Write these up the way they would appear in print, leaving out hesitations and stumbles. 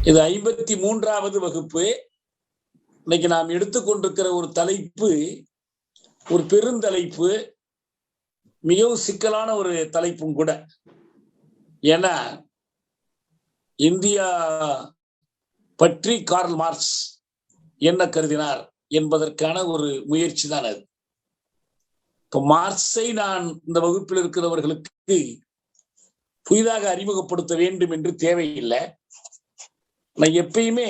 இது 53வது வகுப்பு. இன்னைக்கு நாம் எடுத்துக்கொண்டிருக்கிற ஒரு தலைப்பு ஒரு பெருந்தலைப்பு, மிகவும் சிக்கலான ஒரு தலைப்பும் கூட. ஏன்னா இந்தியா பற்றி கார்ல் மார்க்ஸ் என்ன கருதினார் என்பதற்கான ஒரு முயற்சி தான் அது. இப்ப மார்க்ஸை நான் இந்த வகுப்பில் இருக்கிறவர்களுக்கு புதிதாக அறிமுகப்படுத்த வேண்டும் என்று தேவையில்லை. நான் எப்பயுமே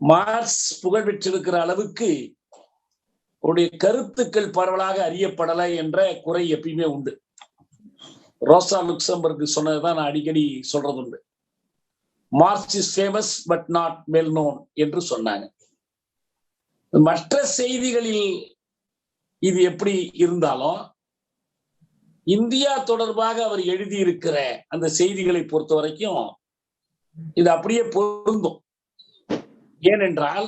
மார்க்ஸ் புகழ் பெற்றிருக்கிற அளவுக்கு அவருடைய கருத்துக்கள் பரவலாக அறியப்படலை என்ற குறை எப்பயுமே உண்டு. ரோசா லுக்சம்பர்க் சொன்னதுதான் நான் அடிக்கடி சொல்றது உண்டு. Marx is famous but not well known என்று சொன்னாங்க. மற்ற செய்திகளில் இது எப்படி இருந்தாலும் இந்தியா தொடர்பாக அவர் எழுதியிருக்கிற அந்த செய்திகளை பொறுத்த வரைக்கும் இது அப்படியே பொருந்தும். ஏனென்றால்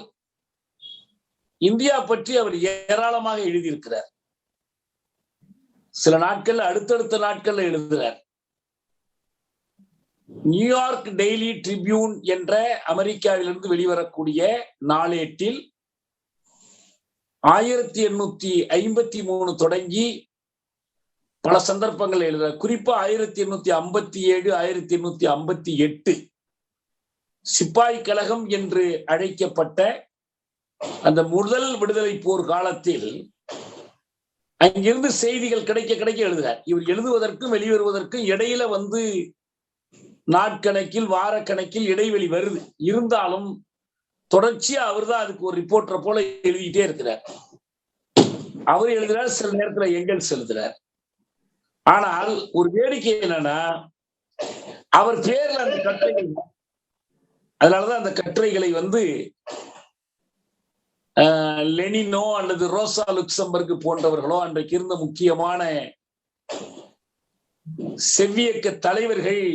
இந்தியா பற்றி அவர் ஏராளமாக எழுதியிருக்கிறார். சில நாட்கள் அடுத்தடுத்த நாட்கள்ல எழுதுகிறார். நியூயார்க் டெய்லி ட்ரிபியூன் என்ற அமெரிக்காவிலிருந்து வெளிவரக்கூடிய நாளேட்டில் 1853 தொடங்கி பல சந்தர்ப்பங்கள் எழுதுகிறார். குறிப்பா 1857 1858 சிப்பாய் கழகம் என்று அழைக்கப்பட்ட அந்த முதல் விடுதலை போர் காலத்தில் அங்கிருந்து செய்திகள் கிடைக்க எழுதுகிறார். இவர் எழுதுவதற்கும் வெளிவருவதற்கும் இடையில நாட்கணக்கில் வாரக்கணக்கில் இடைவெளி வருது. இருந்தாலும் தொடர்ச்சியா அவர் தான் அதுக்கு ஒரு ரிப்போர்ட்டர் போல எழுதிட்டே இருக்கிறார். அவர் எழுதுறார், சில நேரத்தில் எங்கெல்ஸ் எழுதுறார். ஆனால் ஒரு வேடிக்கை என்னன்னா, அவர் பேர்ல அந்த கட்டுரைகள், அதனாலதான் அந்த கட்டுரைகளை லெனினோ அல்லது ரோசா லுக்சம்பர்க் போன்றவர்களோ அன்றைக்கு இருந்த முக்கியமான செவ்வியக்க தலைவர்கள்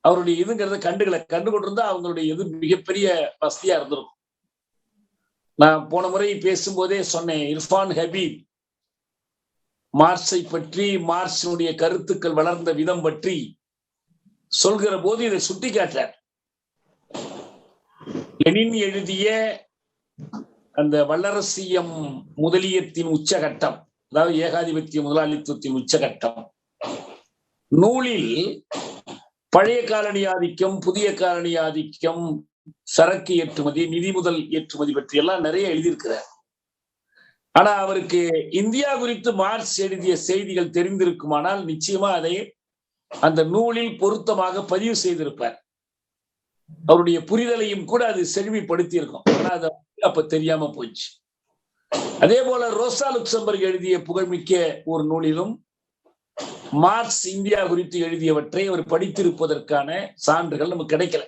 அவருடைய இதுங்கிறத கண்டுகொண்டிருந்தா அவங்களுடைய இது மிகப்பெரிய வசதியா இருந்திருக்கும். நான் போன முறை பேசும்போதே சொன்னேன், இர்ஃபான் ஹபீப் மார்க்ஸை பற்றி, மார்க்ஸினுடைய கருத்துக்கள் வளர்ந்த விதம் பற்றி சொல்கிற போது இதை சுட்டி காட்டார். லெனின் எழுதிய அந்த வல்லரசியம் முதலியத்தின் உச்சகட்டம், அதாவது ஏகாதிபத்திய முதலாளித்துவத்தின் உச்சகட்டம் நூலில் பழைய காலனி ஆதிக்கம், புதிய காலனி ஆதிக்கம், சரக்கு ஏற்றுமதி, நிதி முதல் ஏற்றுமதி பற்றி எல்லாம் நிறைய எழுதியிருக்கிறார். ஆனா அவருக்கு இந்தியா குறித்து மார்க்ஸ் எழுதிய செய்திகள் தெரிந்திருக்குமானால் நிச்சயமா அதை அந்த நூலில் பொருத்தமாக பதிவு செய்திருப்பார். அவருடைய புரிதலையும் கூட அது செழுமைப்படுத்தி இருக்கும். ஆனா அது அப்ப தெரியாம போச்சு. அதே போல ரோசா லுக்சம்பர்க் எழுதிய புகழ்மிக்க ஒரு நூலிலும் மார்க்ஸ் இந்தியா குறித்து எழுதியவற்றை அவர் படித்திருப்பதற்கான சான்றுகள் நமக்கு கிடைக்கல.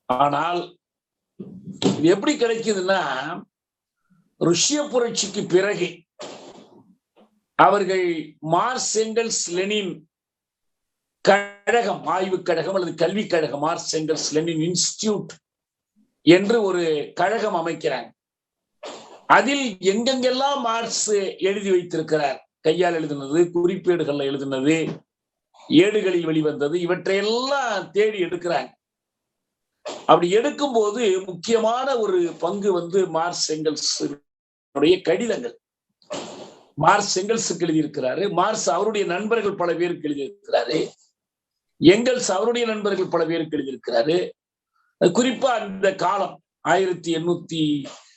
ஆனால் இது எப்படி கிடைக்குதுன்னா, ருஷ்ய புரட்சிக்கு பிறகு அவர்கள் மார்க்ஸ் எங்கெல்ஸ் லெனின் கழகம், ஆய்வுக் கழகம் அல்லது கல்விக் கழகம், மார்க்ஸ் எங்கெல்ஸ் லெனின் இன்ஸ்டிடியூட் என்று ஒரு கழகம் அமைக்கிறாங்க. அதில் எங்கெங்கெல்லாம் மார்க்ஸ் எழுதி வைத்திருக்கிறார், கையால் எழுதினது, குறிப்பேடுகள்ல எழுதினது, ஏடுகளில் வெளிவந்தது, இவற்றையெல்லாம் தேடி எடுக்கிறாங்க. அப்படி எடுக்கும் போது முக்கியமான ஒரு பங்கு மார்க்ஸ் எங்கெல்ஸ் கடிதங்கள். மார்க்ஸ் எங்கெல்ஸுக்கு எழுதியிருக்கிறாரு, மார்க்ஸ் அவருடைய நண்பர்கள் பல பேருக்கு எழுதியிருக்கிறாரு, எங்கெல்ஸ் அவருடைய நண்பர்கள் பல பேருக்கு எழுதியிருக்கிறாரு. குறிப்பா அந்த காலம் 1800,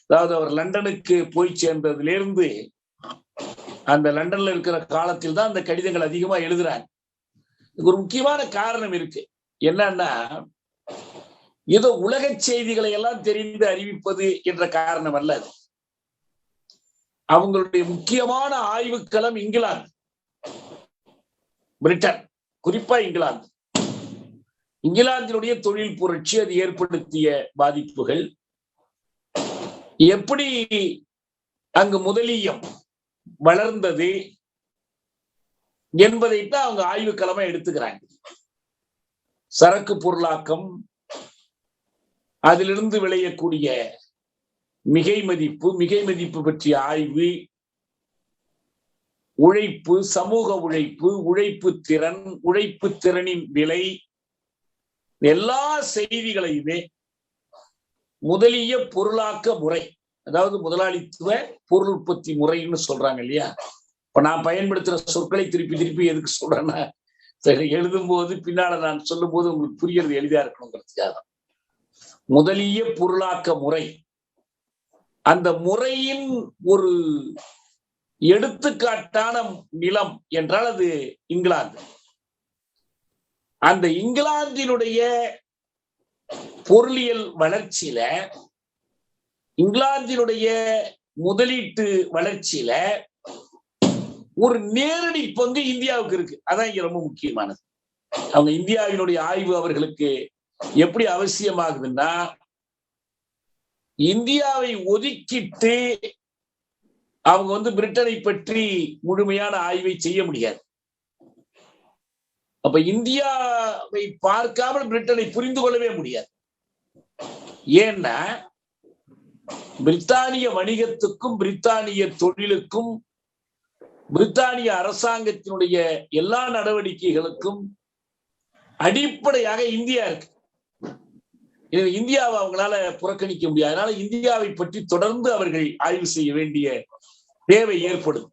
அதாவது அவர் லண்டனுக்கு போய் சேர்ந்ததிலிருந்து அந்த லண்டன்ல இருக்கிற காலத்தில் தான் அந்த கடிதங்கள் அதிகமா எழுதுறாங்க. ஒரு முக்கியமான காரணம் இருக்கு. என்னன்னா, ஏதோ உலக செய்திகளை எல்லாம் தெரிந்து அறிவிப்பது என்ற காரணம் அல்ல. அவங்களுடைய முக்கியமான ஆய்வுக்களம் இங்கிலாந்து, பிரிட்டன், குறிப்பா இங்கிலாந்து. இங்கிலாந்தினுடைய தொழில் புரட்சி, அது ஏற்படுத்திய பாதிப்புகள், எப்படி அங்கு முதலியம் வளர்ந்தது என்பதைத்தான் அவங்க ஆய்வுக்களமா எடுத்துக்கிறாங்க. சரக்கு பொருளாக்கம், அதிலிருந்து விளையக்கூடிய மிகை மதிப்பு பற்றிய ஆய்வு, உழைப்பு, சமூக உழைப்பு, உழைப்பு திறன், உழைப்பு திறனின் விலை, எல்லா செய்திகளையுமே முதலிய பொருளாக்க முறை, அதாவது முதலாளித்துவ பொருள் உற்பத்தி முறைன்னு சொல்றாங்க இல்லையா. இப்ப நான் பயன்படுத்துற சொற்களை திருப்பி திருப்பி எதுக்கு சொல்றேன்னா, எழுதும் போது பின்னால நான் சொல்லும் போது உங்களுக்கு புரியறது எளிதா இருக்கணுங்கிறதுக்காக. முதலிய பொருளாக்க முறை, அந்த முறையின் ஒரு எடுத்துக்காட்டான நிலம் என்றால் அது இங்கிலாந்து. அந்த இங்கிலாந்தினுடைய பொருளியல் வளர்ச்சியில, இங்கிலாந்தினுடைய முதலீட்டு வளர்ச்சியில ஒரு நேரடி பங்கு இந்தியாவுக்கு இருக்கு. அதான் இங்க ரொம்ப முக்கியமானது. அவங்க இந்தியாவினுடைய ஆய்வு அவர்களுக்கு எப்படி அவசியமாகுதுன்னா, இந்தியாவை ஒதுக்கிட்டு அவங்க பிரிட்டனை பற்றி முழுமையான ஆய்வை செய்ய முடியாது. அப்ப இந்தியாவை பார்க்காமல் பிரிட்டனை புரிந்து கொள்ளவே முடியாது. ஏன்னா பிரித்தானிய வணிகத்துக்கும் பிரித்தானிய தொழிலுக்கும் பிரித்தானிய அரசாங்கத்தினுடைய எல்லா நடவடிக்கைகளுக்கும் அடிப்படையாக இந்தியா இருக்கு. இந்தியாவை அவங்களால புறக்கணிக்க முடியாது. அதனால இந்தியாவை பற்றி தொடர்ந்து அவர்கள் ஆய்வு செய்ய வேண்டிய தேவை ஏற்படும்.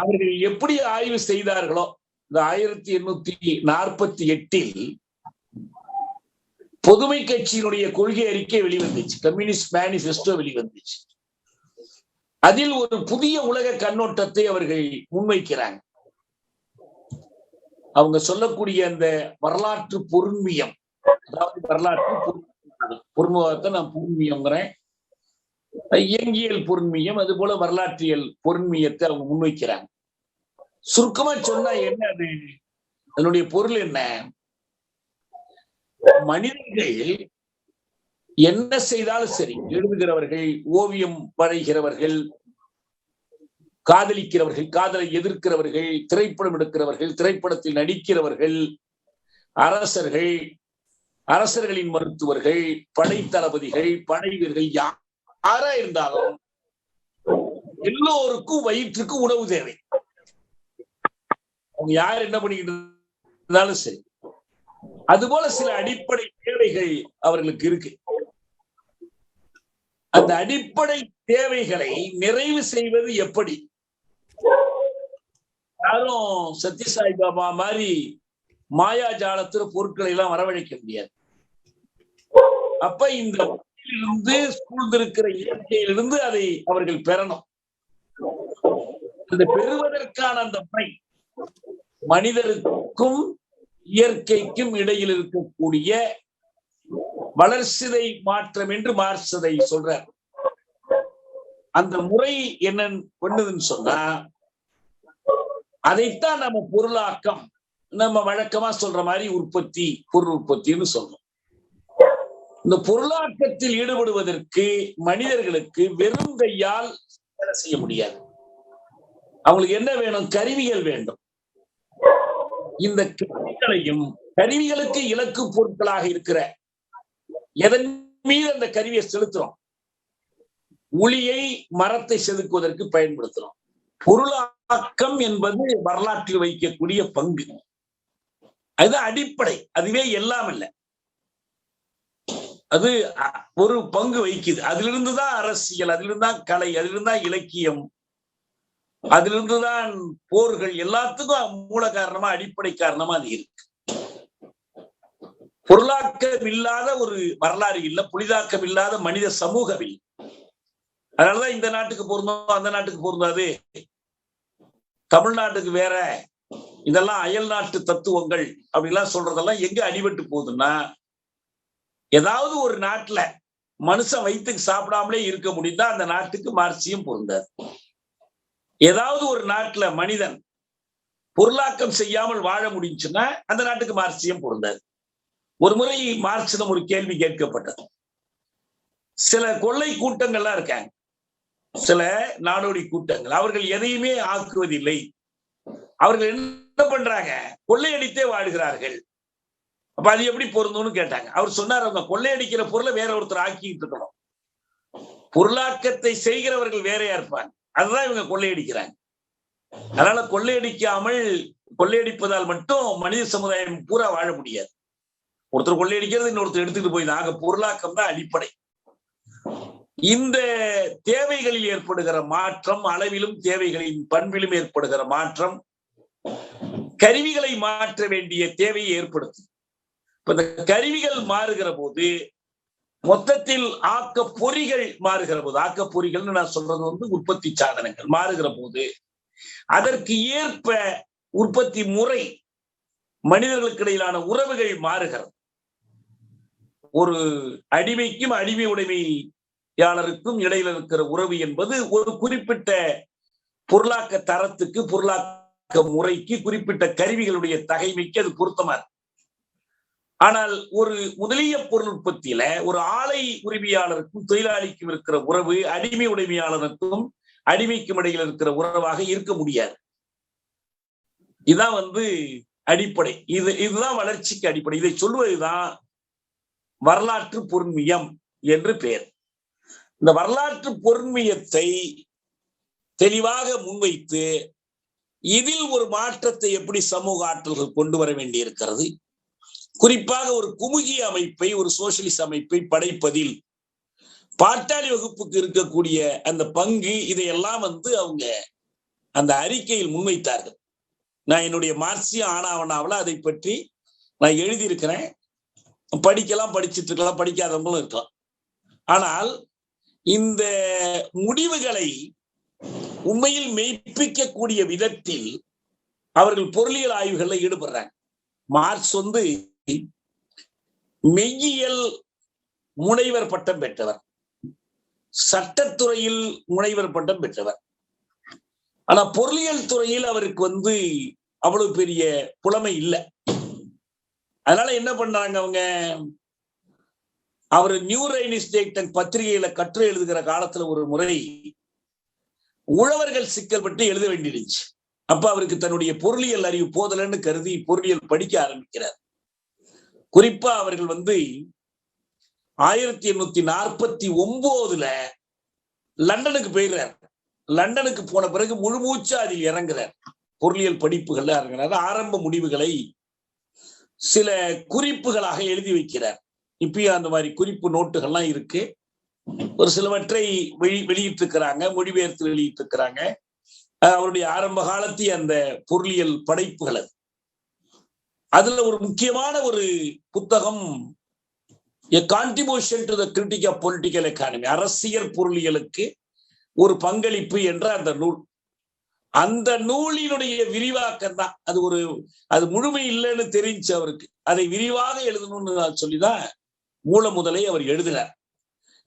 அவர்கள் எப்படி ஆய்வு செய்தார்களோ, இந்த 1848 பொதுமை கட்சியினுடைய கொள்கை அறிக்கை வெளிவந்துச்சு, கம்யூனிஸ்ட் மேனிஃபெஸ்டோ வெளிவந்துச்சு. அதில் ஒரு புதிய உலக கண்ணோட்டத்தை அவர்கள் முன்வைக்கிறாங்க. அவங்க சொல்லக்கூடிய அந்த வரலாற்று பொருண்மியம், அதாவது வரலாற்று பொருண்மையத்தை நான் பொருண்மியம்ங்கிறேன், இயங்கியல் பொருண்மியம், அது போல வரலாற்றியல் பொருண்மியத்தை அவங்க முன்வைக்கிறாங்க. சுருக்கமா சொன்னா என்ன அது, அதனுடைய பொருள் என்ன? மனிதர்கள் என்ன செய்தாலும் சரி, எழுதுகிறவர்கள், ஓவியம் வரைகிறவர்கள், காதலிக்கிறவர்கள், காதலை எதிர்க்கிறவர்கள், திரைப்படம் எடுக்கிறவர்கள், திரைப்படத்தில் நடிக்கிறவர்கள், அரசர்கள், அரசர்களின் மருத்துவர்கள், படைத்தளபதிகள், படை வீரர்கள், யாரா இருந்தாலும் எல்லோருக்கும் வயிற்றுக்கு உணவு தேவை. அவங்க யார் என்ன பண்ணிக்கிட்டு இருந்தாலும் சரி, அதுபோல சில அடிப்படை தேவைகள் அவர்களுக்கு இருக்கு. அந்த அடிப்படை தேவைகளை நிறைவு செய்வது எப்படி? யாரும் சத்யசாய் பாபா மாதிரி மாயாஜாலத்துல பொருட்களை எல்லாம் வரவழைக்க முடியாது. அப்ப இந்த சூழ்ந்திருக்கிற இயற்கையிலிருந்து அதை அவர்கள் பெறணும். அந்த பெறுவதற்கான அந்த முறை மனிதருக்கும் இயற்கைக்கும் இடையில் இருக்கக்கூடிய வளர்சிதை மாற்றம் என்று மார்க்ஸ் அதை சொல்றார். அந்த முறை என்ன பண்ணுதுன்னு சொன்னா, அதைத்தான் நம்ம பொருளாக்கம், நம்ம வழக்கமா சொல்ற மாதிரி உற்பத்தி, பொருள் உற்பத்தின்னு சொல்றோம். இந்த பொருளாக்கத்தில் ஈடுபடுவதற்கு மனிதர்களுக்கு வெறும் கையால் வேலை செய்ய முடியாது. அவங்களுக்கு என்ன வேணும்? கருவிகள் வேண்டும். இந்த கருவிகளையும், கருவிகளுக்கு இலக்கு பொருட்களாக இருக்கிற எதன் மீது அந்த கருவியை செலுத்துறோம்? ஒளியை, மரத்தை செதுக்குவதற்கு பயன்படுத்துறோம். பொருளாக்கம் என்பது வரலாற்றில் வைக்கக்கூடிய பங்கு, அதுதான் அடிப்படை. அதுவே எல்லாம் இல்லை, அது ஒரு பங்கு வகிக்குது. அதிலிருந்துதான் அரசியல், அதிலிருந்துதான் கலை, அதிலிருந்துதான் இலக்கியம், அதிலிருந்துதான் போர்கள், எல்லாத்துக்கும் மூல காரணமா, அடிப்படை காரணமா அது இருக்கு. பொருளாக்கம் இல்லாத ஒரு வரலாறு இல்லை, புனிதாக்கம் இல்லாத மனித சமூகம் இல்லை. அதனாலதான் இந்த நாட்டுக்கு பொருந்தோம், அந்த நாட்டுக்கு பொருந்தாது, தமிழ்நாட்டுக்கு வேற, இதெல்லாம் அயல் நாட்டு தத்துவங்கள் அப்படிலாம் சொல்றதெல்லாம் எங்க அடிபட்டு போகுதுன்னா, ஏதாவது ஒரு நாட்டுல மனுஷன் வயிற்றுக்கு சாப்பிடாமலே இருக்க முடிந்தா அந்த நாட்டுக்கு மார்க்சியம் பொருந்தாது. ஏதாவது ஒரு நாட்டுல மனிதன் பொருளாக்கம் செய்யாமல் வாழ முடிஞ்சுன்னா அந்த நாட்டுக்கு மார்க்சியம் பொருந்தாது. ஒரு முறை மார்க்சிடம் ஒரு கேள்வி கேட்கப்பட்டது. சில கொள்ளை கூட்டங்கள்லாம் இருக்காங்க, சில நாடோடி கூட்டங்கள், அவர்கள் எதையுமே ஆக்குவதில்லை, அவர்கள் என்ன பண்றாங்க? கொள்ளையடித்தே வாழுகிறார்கள். அப்ப அது எப்படி பொருந்தும்னு கேட்டாங்க. அவர் சொன்னார், அவங்க கொள்ளையடிக்கிற பொருளை வேற ஒருத்தர் ஆக்கிட்டு இருக்கணும், பொருளாக்கத்தை செய்கிறவர்கள் வேறையா இருப்பாங்க, அதுதான் இவங்க கொள்ளையடிக்கிறாங்க. அதனால கொள்ளையடிக்காமல், கொள்ளையடிப்பதால் மட்டும் மனித சமுதாயம் பூரா வாழ முடியாது. ஒருத்தர் கொள்ளையடிக்கிறது இன்னொருத்தர் எடுத்துட்டு போய் ஆக பொருளாக்கம் தான் அடிப்படை. இந்த தேவைகளில் ஏற்படுகிற மாற்றம், அளவிலும் தேவைகளின் பண்பிலும் ஏற்படுகிற மாற்றம் கருவிகளை மாற்ற வேண்டிய தேவையை ஏற்படுத்தும். இப்ப இந்த கருவிகள் மாறுகிற போது மொத்தத்தில் ஆக்க பொறிகள் மாறுகிற போது, ஆக்க பொறிகள் நான் சொல்றது உற்பத்தி சாதனங்கள் மாறுகிற போது அதற்கு ஏற்ப உற்பத்தி முறை, மனிதர்களுக்கு இடையிலான உறவுகள் மாறுகிறது. ஒரு அடிமைக்கும் அடிமை உடைமையாளருக்கும் இடையில இருக்கிற உறவு என்பது ஒரு குறிப்பிட்ட பொருளாக்க தரத்துக்கு, பொருளாக்க முறைக்கு, குறிப்பிட்ட கருவிகளுடைய தகைமைக்கு அது பொருத்தமா இருக்கு. ஆனால் ஒரு முதலிய பொருள் உற்பத்தியில ஒரு ஆலை உரிமையாளருக்கும் தொழிலாளிக்கும் இருக்கிற உறவு அடிமை உடைமையாளருக்கும் அடிமைக்கும் இடையில் இருக்கிற உறவாக இருக்க முடியாது. இதுதான் அடிப்படை. இதுதான் வளர்ச்சிக்கு அடிப்படை. இதை சொல்வதுதான் வரலாற்று பொருண்மையம் என்று பெயர். இந்த வரலாற்று பொருண்மையத்தை தெளிவாக முன்வைத்து இதில் ஒரு மாற்றத்தை எப்படி சமூக ஆற்றல்கள் கொண்டு வர வேண்டியிருக்கிறது, குறிப்பாக ஒரு குமுகிய அமைப்பை, ஒரு சோசியலிச அமைப்பை படைப்பதில் பாட்டாளி வகுப்புக்கு இருக்கக்கூடிய அந்த பங்கு, இதையெல்லாம் அவங்க அந்த அறிக்கையில் முன்வைத்தார்கள். நான் என்னுடைய மார்க்சிய ஆனாவனாவில் அதை பற்றி நான் எழுதியிருக்கிறேன். படிக்கலாம், படிச்சுட்டு இருக்கலாம், படிக்காதவங்களும் இருக்கலாம். ஆனால் இந்த முடிவுகளை உண்மையில் மெய்ப்பிக்கக்கூடிய விதத்தில் அவர்கள் பொருளியல் ஆய்வுகளில் ஈடுபடுறாங்க. மார்க்ஸ் மெய்யியல் முனைவர் பட்டம் பெற்றவர், சட்டத்துறையில் முனைவர் பட்டம் பெற்றவர். ஆனா பொருளியல் துறையில் அவருக்கு அவ்வளவு பெரிய புலமை இல்லை. அதனால என்ன பண்றாங்க அவர் நியூ ரைனிஸ்டேட் பத்திரிகையில கட்டுரை எழுதுகிற காலத்துல ஒரு முறை உழவர்கள் சிக்கல் பற்றி எழுத வேண்டியிருந்துச்சு. அப்ப அவருக்கு தன்னுடைய பொருளியல் அறிவு போதலன்னு கருதி பொருளியல் படிக்க ஆரம்பிக்கிறார். குறிப்பா அவர்கள் 1849 லண்டனுக்கு போயிடுறார். லண்டனுக்கு போன பிறகு முழுமூச்சா அதில் இறங்குறார், பொருளியல் படிப்புகள்ல இறங்குறாரு. ஆரம்ப முடிவுகளை சில குறிப்புகளாக எழுதி வைக்கிறார். இப்பயும் அந்த மாதிரி குறிப்பு நோட்டுகள்லாம் இருக்கு. ஒரு சிலவற்றை வெளியிட்டு இருக்கிறாங்க, மொழிபெயர்த்து வெளியிட்டு இருக்கிறாங்க. அவருடைய ஆரம்ப காலத்திய அந்த பொருளியல் படைப்புகள். அதுல ஒரு முக்கியமான ஒரு புத்தகம் A Contribution to the Critique of Political Economy, அரசியல் பொருளியலுக்கு ஒரு பங்களிப்பு என்ற அந்த நூல். அந்த நூலினுடைய விரிவாக்கம் தான் அது முழுமை இல்லைன்னு தெரிஞ்சு அவருக்கு அதை விரிவாக எழுதணும்னு சொல்லிதான் மூல முதலை அவர் எழுதினார்.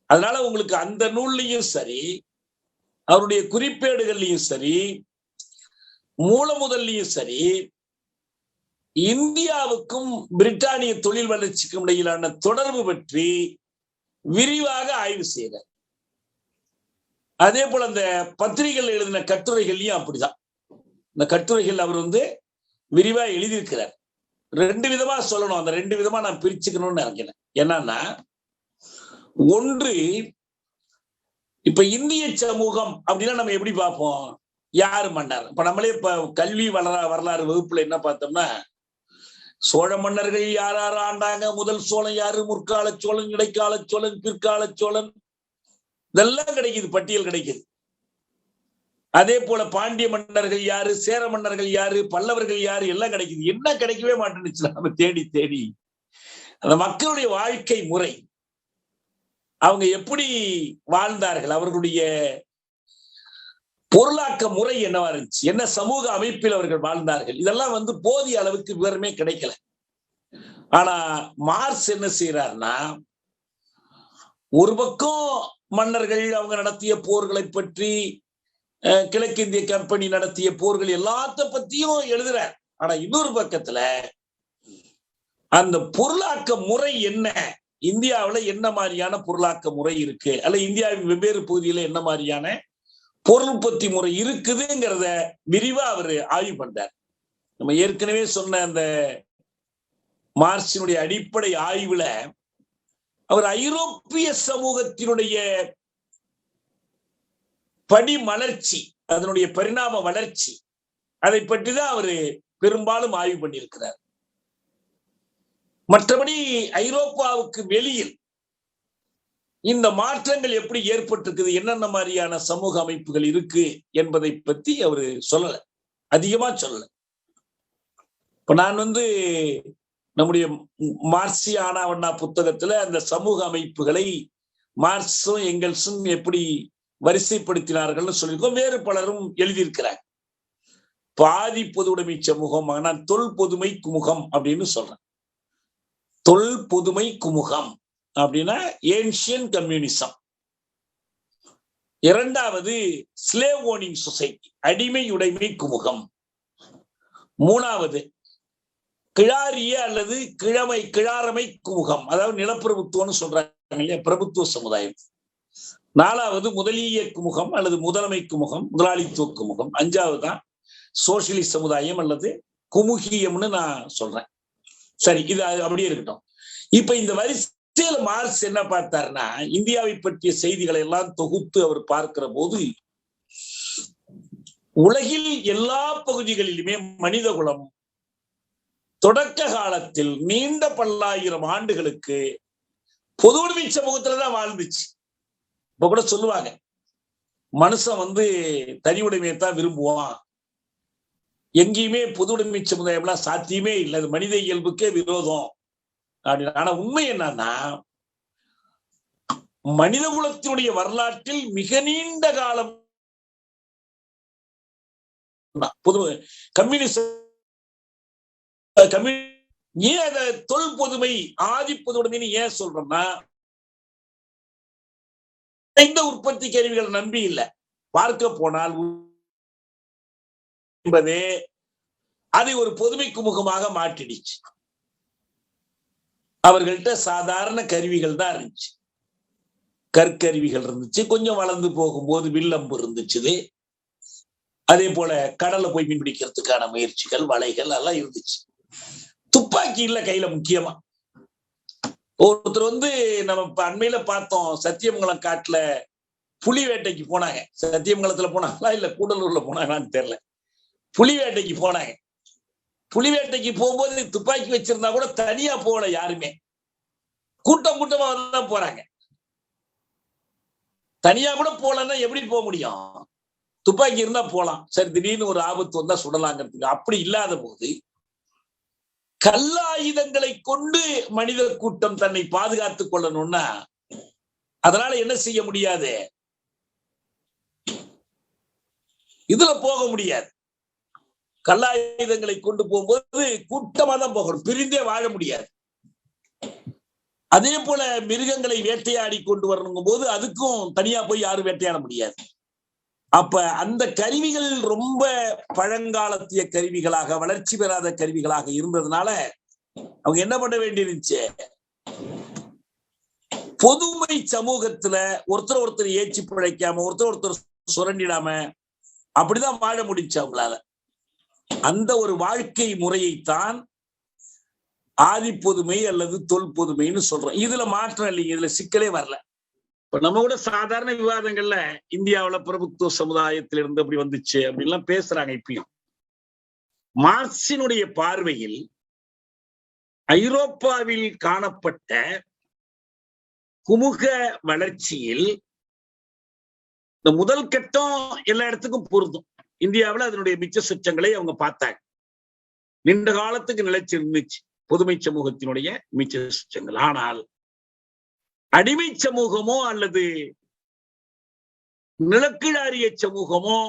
அதனால உங்களுக்கு அந்த நூல்லையும் சரி, அவருடைய குறிப்பேடுகள்லையும் சரி, மூல முதல்லையும் சரி, இந்தியாவுக்கும் பிரிட்டானிய தொழில் வளர்ச்சிக்கும் இடையிலான தொடர்பு பற்றி விரிவாக ஆய்வு செய்தார். அதே போல அந்த பத்திரிகைகள் எழுதின கட்டுரைகள்லையும் அப்படிதான். இந்த கட்டுரைகள் அவர் விரிவா எழுதியிருக்கிறார். 2 விதமா சொல்லணும். அந்த 2 விதமா நான் பிரிச்சுக்கணும்னு நினைக்கிறேன். என்னன்னா, ஒன்று, இப்ப இந்திய சமூகம் அப்படின்னா நம்ம எப்படி பார்ப்போம், யாரு மன்னர்? இப்ப நம்மளே கல்வி வரலாறு வகுப்புல என்ன பார்த்தோம்னா, சோழ மன்னர்கள் யார் ஆண்டாங்க, முதல் சோழன் யாரு, முற்கால சோழன், இடைக்கால சோழன், பிற்கால சோழன், இதெல்லாம் கிடைக்குது, பட்டியல் கிடைக்குது. அதே போல பாண்டிய மன்னர்கள் யாரு, சேர மன்னர்கள் யாரு, பல்லவர்கள் யாரு, எல்லாம் கிடைக்குது. என்ன கிடைக்கவே மாட்டேன்னுச்சு நம்ம தேடி தேடி. அந்த மக்களுடைய வாழ்க்கை முறை, அவங்க எப்படி வாழ்ந்தார்கள், அவர்களுடைய பொருளாக்க முறை என்னவா இருந்துச்சு, என்ன சமூக அமைப்பில் அவர்கள் வாழ்ந்தார்கள், இதெல்லாம் போதிய அளவுக்கு விவரமே கிடைக்கல. ஆனா மார்க்ஸ் என்ன செய்யறாருன்னா, ஒரு பக்கம் மன்னர்கள் அவங்க நடத்திய போர்களை பற்றி, கிழக்கிந்திய கம்பெனி நடத்திய போர்கள் எல்லாத்த பத்தியும் எழுதுறார். ஆனா இன்னொரு பக்கத்துல அந்த பொருளாக்க முறை என்ன, இந்தியாவுல என்ன மாதிரியான பொருளாக்க முறை இருக்கு, அல்ல இந்தியாவின் வெவ்வேறு பகுதியில என்ன மாதிரியான பொருள் உற்பத்தி முறை இருக்குதுங்கிறத விரிவா அவர் ஆய்வு பண்றார். நம்ம ஏற்கனவே சொன்ன அந்த மார்க்சினுடைய அடிப்படை ஆய்வுல அவர் ஐரோப்பிய சமூகத்தினுடைய படிமலர்ச்சி, அதனுடைய பரிணாம வளர்ச்சி, அதை பற்றி தான் அவர் பெரும்பாலும் ஆய்வு பண்ணியிருக்கிறார். மற்றபடி ஐரோப்பாவுக்கு வெளியில் இந்த மாற்றங்கள் எப்படி ஏற்பட்டிருக்குது, என்னென்ன மாதிரியான சமூக அமைப்புகள் இருக்கு என்பதை பத்தி அவரு சொல்லல, அதிகமா சொல்லல. இப்ப நான் நம்முடைய மார்க்சிய ஆனா புத்தகத்துல அந்த சமூக அமைப்புகளை மார்க்சும் எங்கெல்ஸும் எப்படி வரிசைப்படுத்தினார்கள் சொல்லியிருக்கோம். வேறு பலரும் எழுதியிருக்கிறார். பாதி பொதுவுடைமை சமூகம், ஆனால் தொல் பொதுமை குமுகம் அப்படின்னு சொல்றேன். தொல் பொதுமை குமுகம் அப்படின்னா ஏன்ஷியன் கம்யூனிசம். இரண்டாவது ஸ்லேவ் ஓனிங் சொசைட்டி, அடிமை உடைமை குமுகம். மூணாவது கிழாரிய அல்லது கிழாரமை குமுகம், அதாவது நிலப்பிரபுத்துவம்னு சொல்றாங்க இல்லையா, பிரபுத்துவ சமுதாயம். நாலாவது முதலிய குமுகம் அல்லது முதலைமை குமுகம், முதலாளித்துவ குமுகம். அஞ்சாவது தான் சோசியலிஸ்ட் சமுதாயம் அல்லது குமுகியம்னு நான் சொல்றேன். சரி, இது அப்படியே இருக்கட்டும். இப்ப இந்த வரிசையில மார்க்ஸ் என்ன பார்த்தாருன்னா, இந்தியாவை பற்றிய செய்திகளை எல்லாம் தொகுத்து அவர் பார்க்கிற போது உலகில் எல்லா பகுதிகளிலுமே மனித குலம் தொடக்க காலத்தில் நீண்ட பல்லாயிரம் ஆண்டுகளுக்கு பொது உடைமை சமூகத்துலதான் வாழ்ந்துச்சு. இப்ப கூட சொல்லுவாங்க, மனுஷன் தனி உடைமையை தான் விரும்புவான், எங்கேயுமே பொது உடைமை சமுதாயம்லாம் சாத்தியமே இல்லை, அது மனித இயல்புக்கே விரோதம் அப்படின்னு. ஆனா உண்மை என்னன்னா, மனித குலத்தினுடைய வரலாற்றில் மிக நீண்ட காலம் பொது கம்யூனிஸ்ட் ஏன் அத தொல் பொதுமை ஆதி பொதுவுடைமைன்னு ஏன் சொல்றோம்னா, இந்த உற்பத்தி கருவிகளை நம்பி இல்லை. பார்க்க போனால் என்பதே அதை ஒரு பொதுமை குமுகமாக மாற்றிடுச்சு. அவர்கள்ட்ட சாதாரண கருவிகள் தான் இருந்துச்சு, கற்கருவிகள் இருந்துச்சு. கொஞ்சம் வளர்ந்து போகும்போது வில்லம்பு இருந்துச்சு. அதே போல கடலை போய் மீன் பிடிக்கிறதுக்கான முயற்சிகள், வலைகள் எல்லாம் இருந்துச்சு. துப்பாக்கி இல்ல கையில. முக்கியமா ஒருத்தர் நம்ம அண்மையில பார்த்தோம், சத்தியமங்கலம் காட்டுல புலி வேட்டைக்கு போனாங்க. சத்தியமங்கலத்துல போனாங்களா இல்ல கூடலூர்ல போனாங்களான்னு தெரியல. புலி வேட்டைக்கு போனாங்க. புலி வேட்டைக்கு போகும்போது துப்பாக்கி வச்சிருந்தா கூட தனியா போகல யாருமே, கூட்டம் கூட்டமா தான் போறாங்க. தனியா கூட போலன்னா எப்படி போக முடியும்? துப்பாக்கி இருந்தா போலாம், சரி திடீர்னு ஒரு ஆபத்து வந்தா சுடலாங்கிறதுக்கு. அப்படி இல்லாத போது கல்லாயுதங்களை கொண்டு மனித கூட்டம் தன்னை பாதுகாத்துக் கொள்ளணும்னா அதனால என்ன செய்ய முடியாது, இதுல போக முடியாது. கல்லாயுதங்களை கொண்டு போகும்போது கூட்டமா தான் போகணும், பிரிந்தே வாழ முடியாது. அதே போல மிருகங்களை வேட்டையாடி கொண்டு வரணுங்கும் போது அதுக்கும் தனியா போய் யாரும் வேட்டையாட முடியாது. அப்ப அந்த கருவிகள் ரொம்ப பழங்காலத்திய கருவிகளாக, வளர்ச்சி பெறாத கருவிகளாக இருந்ததுனால அவங்க என்ன பண்ண வேண்டியிருந்துச்சு, பொதுமை சமூகத்துல ஒருத்தர் ஏற்றி பிழைக்காம, ஒருத்தர் சுரண்டிடாம அப்படிதான் வாழ முடிஞ்சு அவங்களால. அந்த ஒரு வாழ்க்கை முறையைத்தான் ஆதி பொதுமை அல்லது தொல் பொதுமைன்னு சொல்றோம். இதுல மாற்றம் இல்லைங்க, இதுல சிக்கலே வரல. இப்ப நம்ம கூட சாதாரண விவாதங்கள்ல இந்தியாவுல பிரபுத்துவ சமுதாயத்திலிருந்து அப்படி வந்துச்சு அப்படின்லாம் பேசுறாங்க. இப்பயும் மார்க்சினுடைய பார்வையில் ஐரோப்பாவில் காணப்பட்ட குமுக வளர்ச்சியில் இந்த முதல் கட்டம் எல்லா இடத்துக்கும் பொருந்தும். இந்தியாவில் அதனுடைய மிச்ச சுற்றங்களை அவங்க பார்த்தாங்க. நீண்ட காலத்துக்கு நிலைச்சு இருந்துச்சு பொதுமை சமூகத்தினுடைய மிச்ச சுற்றங்கள். ஆனால் அடிமை சமூகமோ அல்லது நிலக்கிழாரிய சமூகமோ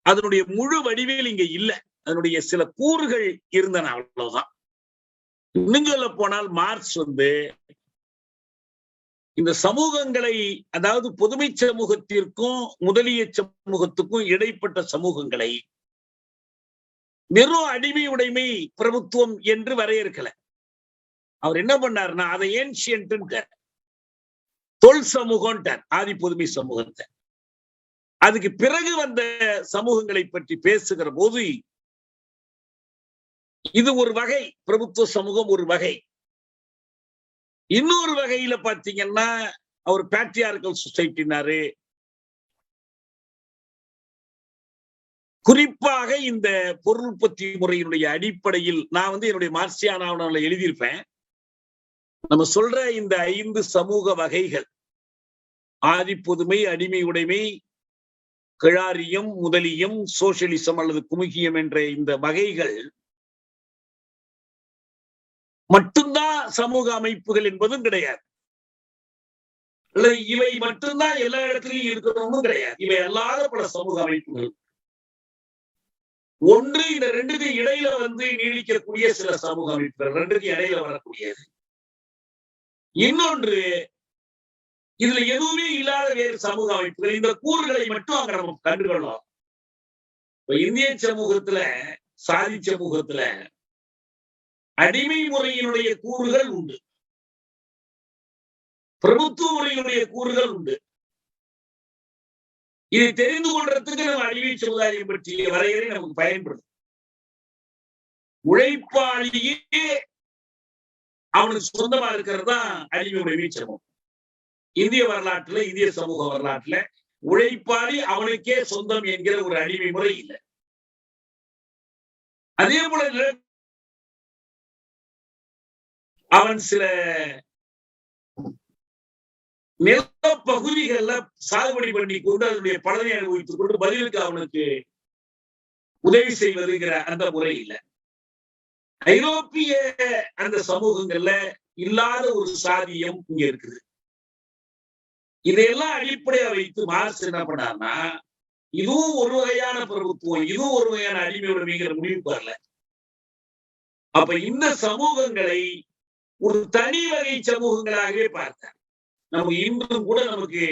அதனுடைய முழு வடிவில் இங்க இல்லை. அதனுடைய சில கூறுகள் இருந்தன, அவ்வளவுதான். இன்னும் சொல்ல போனால் மார்க்ஸ் இந்த சமூகங்களை, அதாவது பொதுமை சமூகத்திற்கும் முதலிய சமூகத்துக்கும் இடைப்பட்ட சமூகங்களை வெறும் அடிமை உடைமை பிரபுத்துவம் என்று வரையறுக்கல. அவர் என்ன பண்ணாருன்னா அதை ஏன்ஷியன்ட் தொல் சமூகம், ஆதி பொதுமை சமூகத்தை. அதுக்கு பிறகு வந்த சமூகங்களை பற்றி பேசுகிற போது இது ஒரு வகை, பிரபுத்துவ சமூகம் ஒரு வகை. இன்னொரு வகையில பாத்தீங்கன்னா அவர் பேட்ரியார்கல் சொசைட்டினாரு, குறிப்பாக இந்த பொருள் உற்பத்தி முறையினுடைய அடிப்படையில் நான் என்னுடைய மார்க்சியான ஆவணங்களை எழுதியிருப்பேன். நம்ம சொல்ற இந்த 5 சமூக வகைகள், ஆதிப்பொதுமை, அடிமை உடைமை, கிழாரியம், முதலியம், சோசியலிசம் அல்லது குமுகியம் என்ற இந்த வகைகள் மட்டும்தான் சமூக அமைப்புகள் என்பதும் கிடையாது. இவை மட்டும்தான் எல்லா இடத்திலையும் இருக்கணும்னு கிடையாது. இவை அல்லாத பல சமூக அமைப்புகள். ஒன்று, இந்த ரெண்டுக்கு இடையில நீடிக்கக்கூடிய சில சமூக அமைப்புகள், ரெண்டுக்கு இடையில வரக்கூடியது. இன்னொன்று, இதுல எதுவுமே இல்லாத வேறு சமூக அமைப்புகள். இந்த கூறுகளை மட்டும் அங்க நம்ம கண்டுகொள்ளலாம். இப்ப இந்திய சமூகத்துல, சாதி சமூகத்துல அடிமை முறையினுடைய கூறுகள் உண்டு, பிரபுத்துவ முறையினுடைய கூறுகள் உண்டு. இதை தெரிந்து கொள்றதுக்கு நம்ம அடிமை சமுதாயம் பற்றிய வரையறை நமக்கு பயன்படுது. உழைப்பாளியே அவனுக்கு சொந்தமா இருக்கிறது தான் அடிமை உடைமை சமூகம். இந்திய வரலாற்றுல, இந்திய சமூக வரலாற்றுல உழைப்பாளி அவனுக்கே சொந்தம் என்கிற ஒரு அடிமை முறை இல்லை. அதே போல அவன் சில நிலப்பகுதிகள்ல சாகுபடி பண்ணி கொண்டு அதனுடைய பலனை அனுபவித்துக் கொண்டு பதிலுக்கு அவனுக்கு உதவி செய்வதுங்கிற அந்த முறை இல்லை. ஐரோப்பிய அந்த சமூகங்கள்ல இல்லாத ஒரு சாதியம் இங்க இருக்குது. இதையெல்லாம் அடிப்படையா வைத்து மார்க்ஸ் என்ன பண்ணார்னா, இதுவும் ஒரு வகையான பிரபுத்துவம், இதுவும் ஒரு வகையான அடிமை உடைமைங்கிற முடிவுக்கு வரல. அப்ப இந்த சமூகங்களை ஒரு தனி வகை சமூகங்களாகவே பார்த்தார். நமக்கு இன்றும் கூட நமக்கு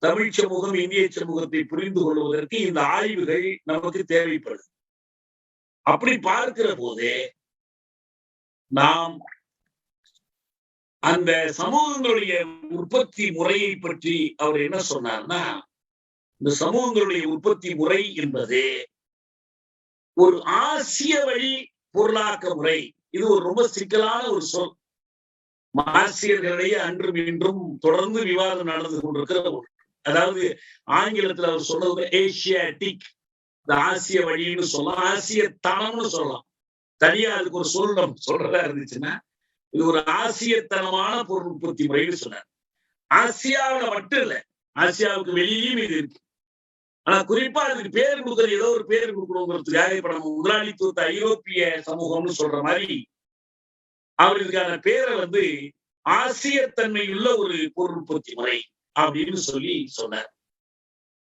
தமிழ் சமூகம், இந்திய சமூகத்தை புரிந்து கொள்வதற்கு இந்த ஆய்வுகள் நமக்கு தேவைப்படுது. அப்படி பார்க்கிற போதே நாம் அந்த சமூகங்களுடைய உற்பத்தி முறையை பற்றி அவர் என்ன சொன்னார்னா, இந்த சமூகங்களுடைய உற்பத்தி முறை என்பது ஒரு ஆசிய வழி பொருளாக்க முறை. இது ஒரு ரொம்ப சிக்கலான ஒரு சொல். மார்க்சியர்களிடையே அன்றும் இன்றும் தொடர்ந்து விவாதம் நடந்து கொண்டிருக்கிற ஒரு, அதாவது ஆங்கிலத்தில் அவர் சொன்னது ஏசியாட்டிக், இந்த ஆசிய வழின்னு சொல்லலாம், ஆசிய தனம்னு சொல்லலாம். தனியா அதுக்கு ஒரு சொல் நம்ம சொல்றதா இருந்துச்சுன்னா இது ஒரு ஆசியத்தனமான பொருள் உற்பத்தி முறைன்னு சொன்னார். ஆசியாவில மட்டும் இல்ல, ஆசியாவுக்கு வெளியிலும் இது இருக்கு. ஆனா குறிப்பா அதுக்கு பேர் கொடுக்கறது ஏதோ ஒரு பேர் கொடுக்கணுங்கிறதுக்காக இப்ப நம்ம முதலாளித்துவத்தை ஐரோப்பிய சமூகம்னு சொல்ற மாதிரி அவர்களுக்கான பேரை ஆசியத்தன்மையுள்ள ஒரு பொருள் உற்பத்தி முறை அப்படின்னு சொல்லி சொன்னார்.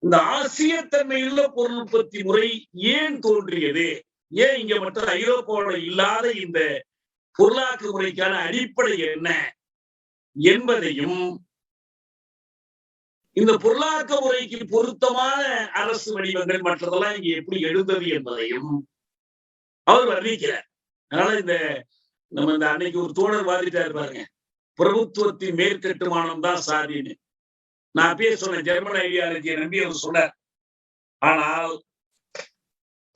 இந்த ஆசியத்தன்மையுள்ள பொருள் உற்பத்தி முறை ஏன் தோன்றியது, ஏன் இங்க மட்டும் ஐரோப்பாவோட இல்லாத இந்த பொருளாக்க முறைக்கான அடிப்படை என்ன என்பதையும், இந்த பொருளாக்க முறைக்கு பொருத்தமான அரசு வடிவங்கள் மற்றதெல்லாம் இங்க எப்படி எழுந்தது என்பதையும் அவர் வர்ணிக்கிறார். அதனால இந்த நம்ம இந்த அன்னைக்கு ஒரு தோழர் வாதிட்டாரு பாருங்க, பிரபுத்துவத்தின் மேற்கட்டுமானம் தான் சாதின்னு. நான் அப்பயே சொன்னேன், ஜெர்மன் ஐடியாலஜியை நம்பி அவர் சொன்னார். ஆனால்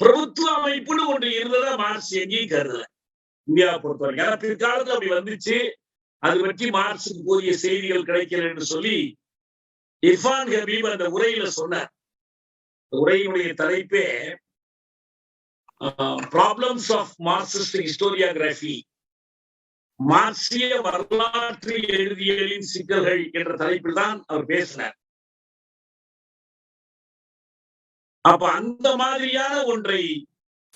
பிரபுத்துவ அமைப்புன்னு ஒன்று இருந்ததா மார்க்ஸ் எங்கேயும் கருதல இந்தியாவை பொறுத்த வரைக்கும். ஆனா பிற்காலத்துல அப்படி வந்துச்சு, அது பற்றி மார்க்சுக்கு போதிய செய்திகள் கிடைக்கல என்று சொல்லி இர்ஃபான் ஹபீப் அந்த உரையில சொன்னார். உரையினுடைய தலைப்பே ப்ராப்ளம்ஸ் ஆஃப் மார்க்சிஸ்ட் ஹிஸ்டோரியோகிராஃபி, மார்க்சிய வரலாற்று எழுதியலின் சிக்கல்கள் என்ற தலைப்பில் தான் அவர் பேசினார். அப்ப அந்த மாதிரியான ஒன்றை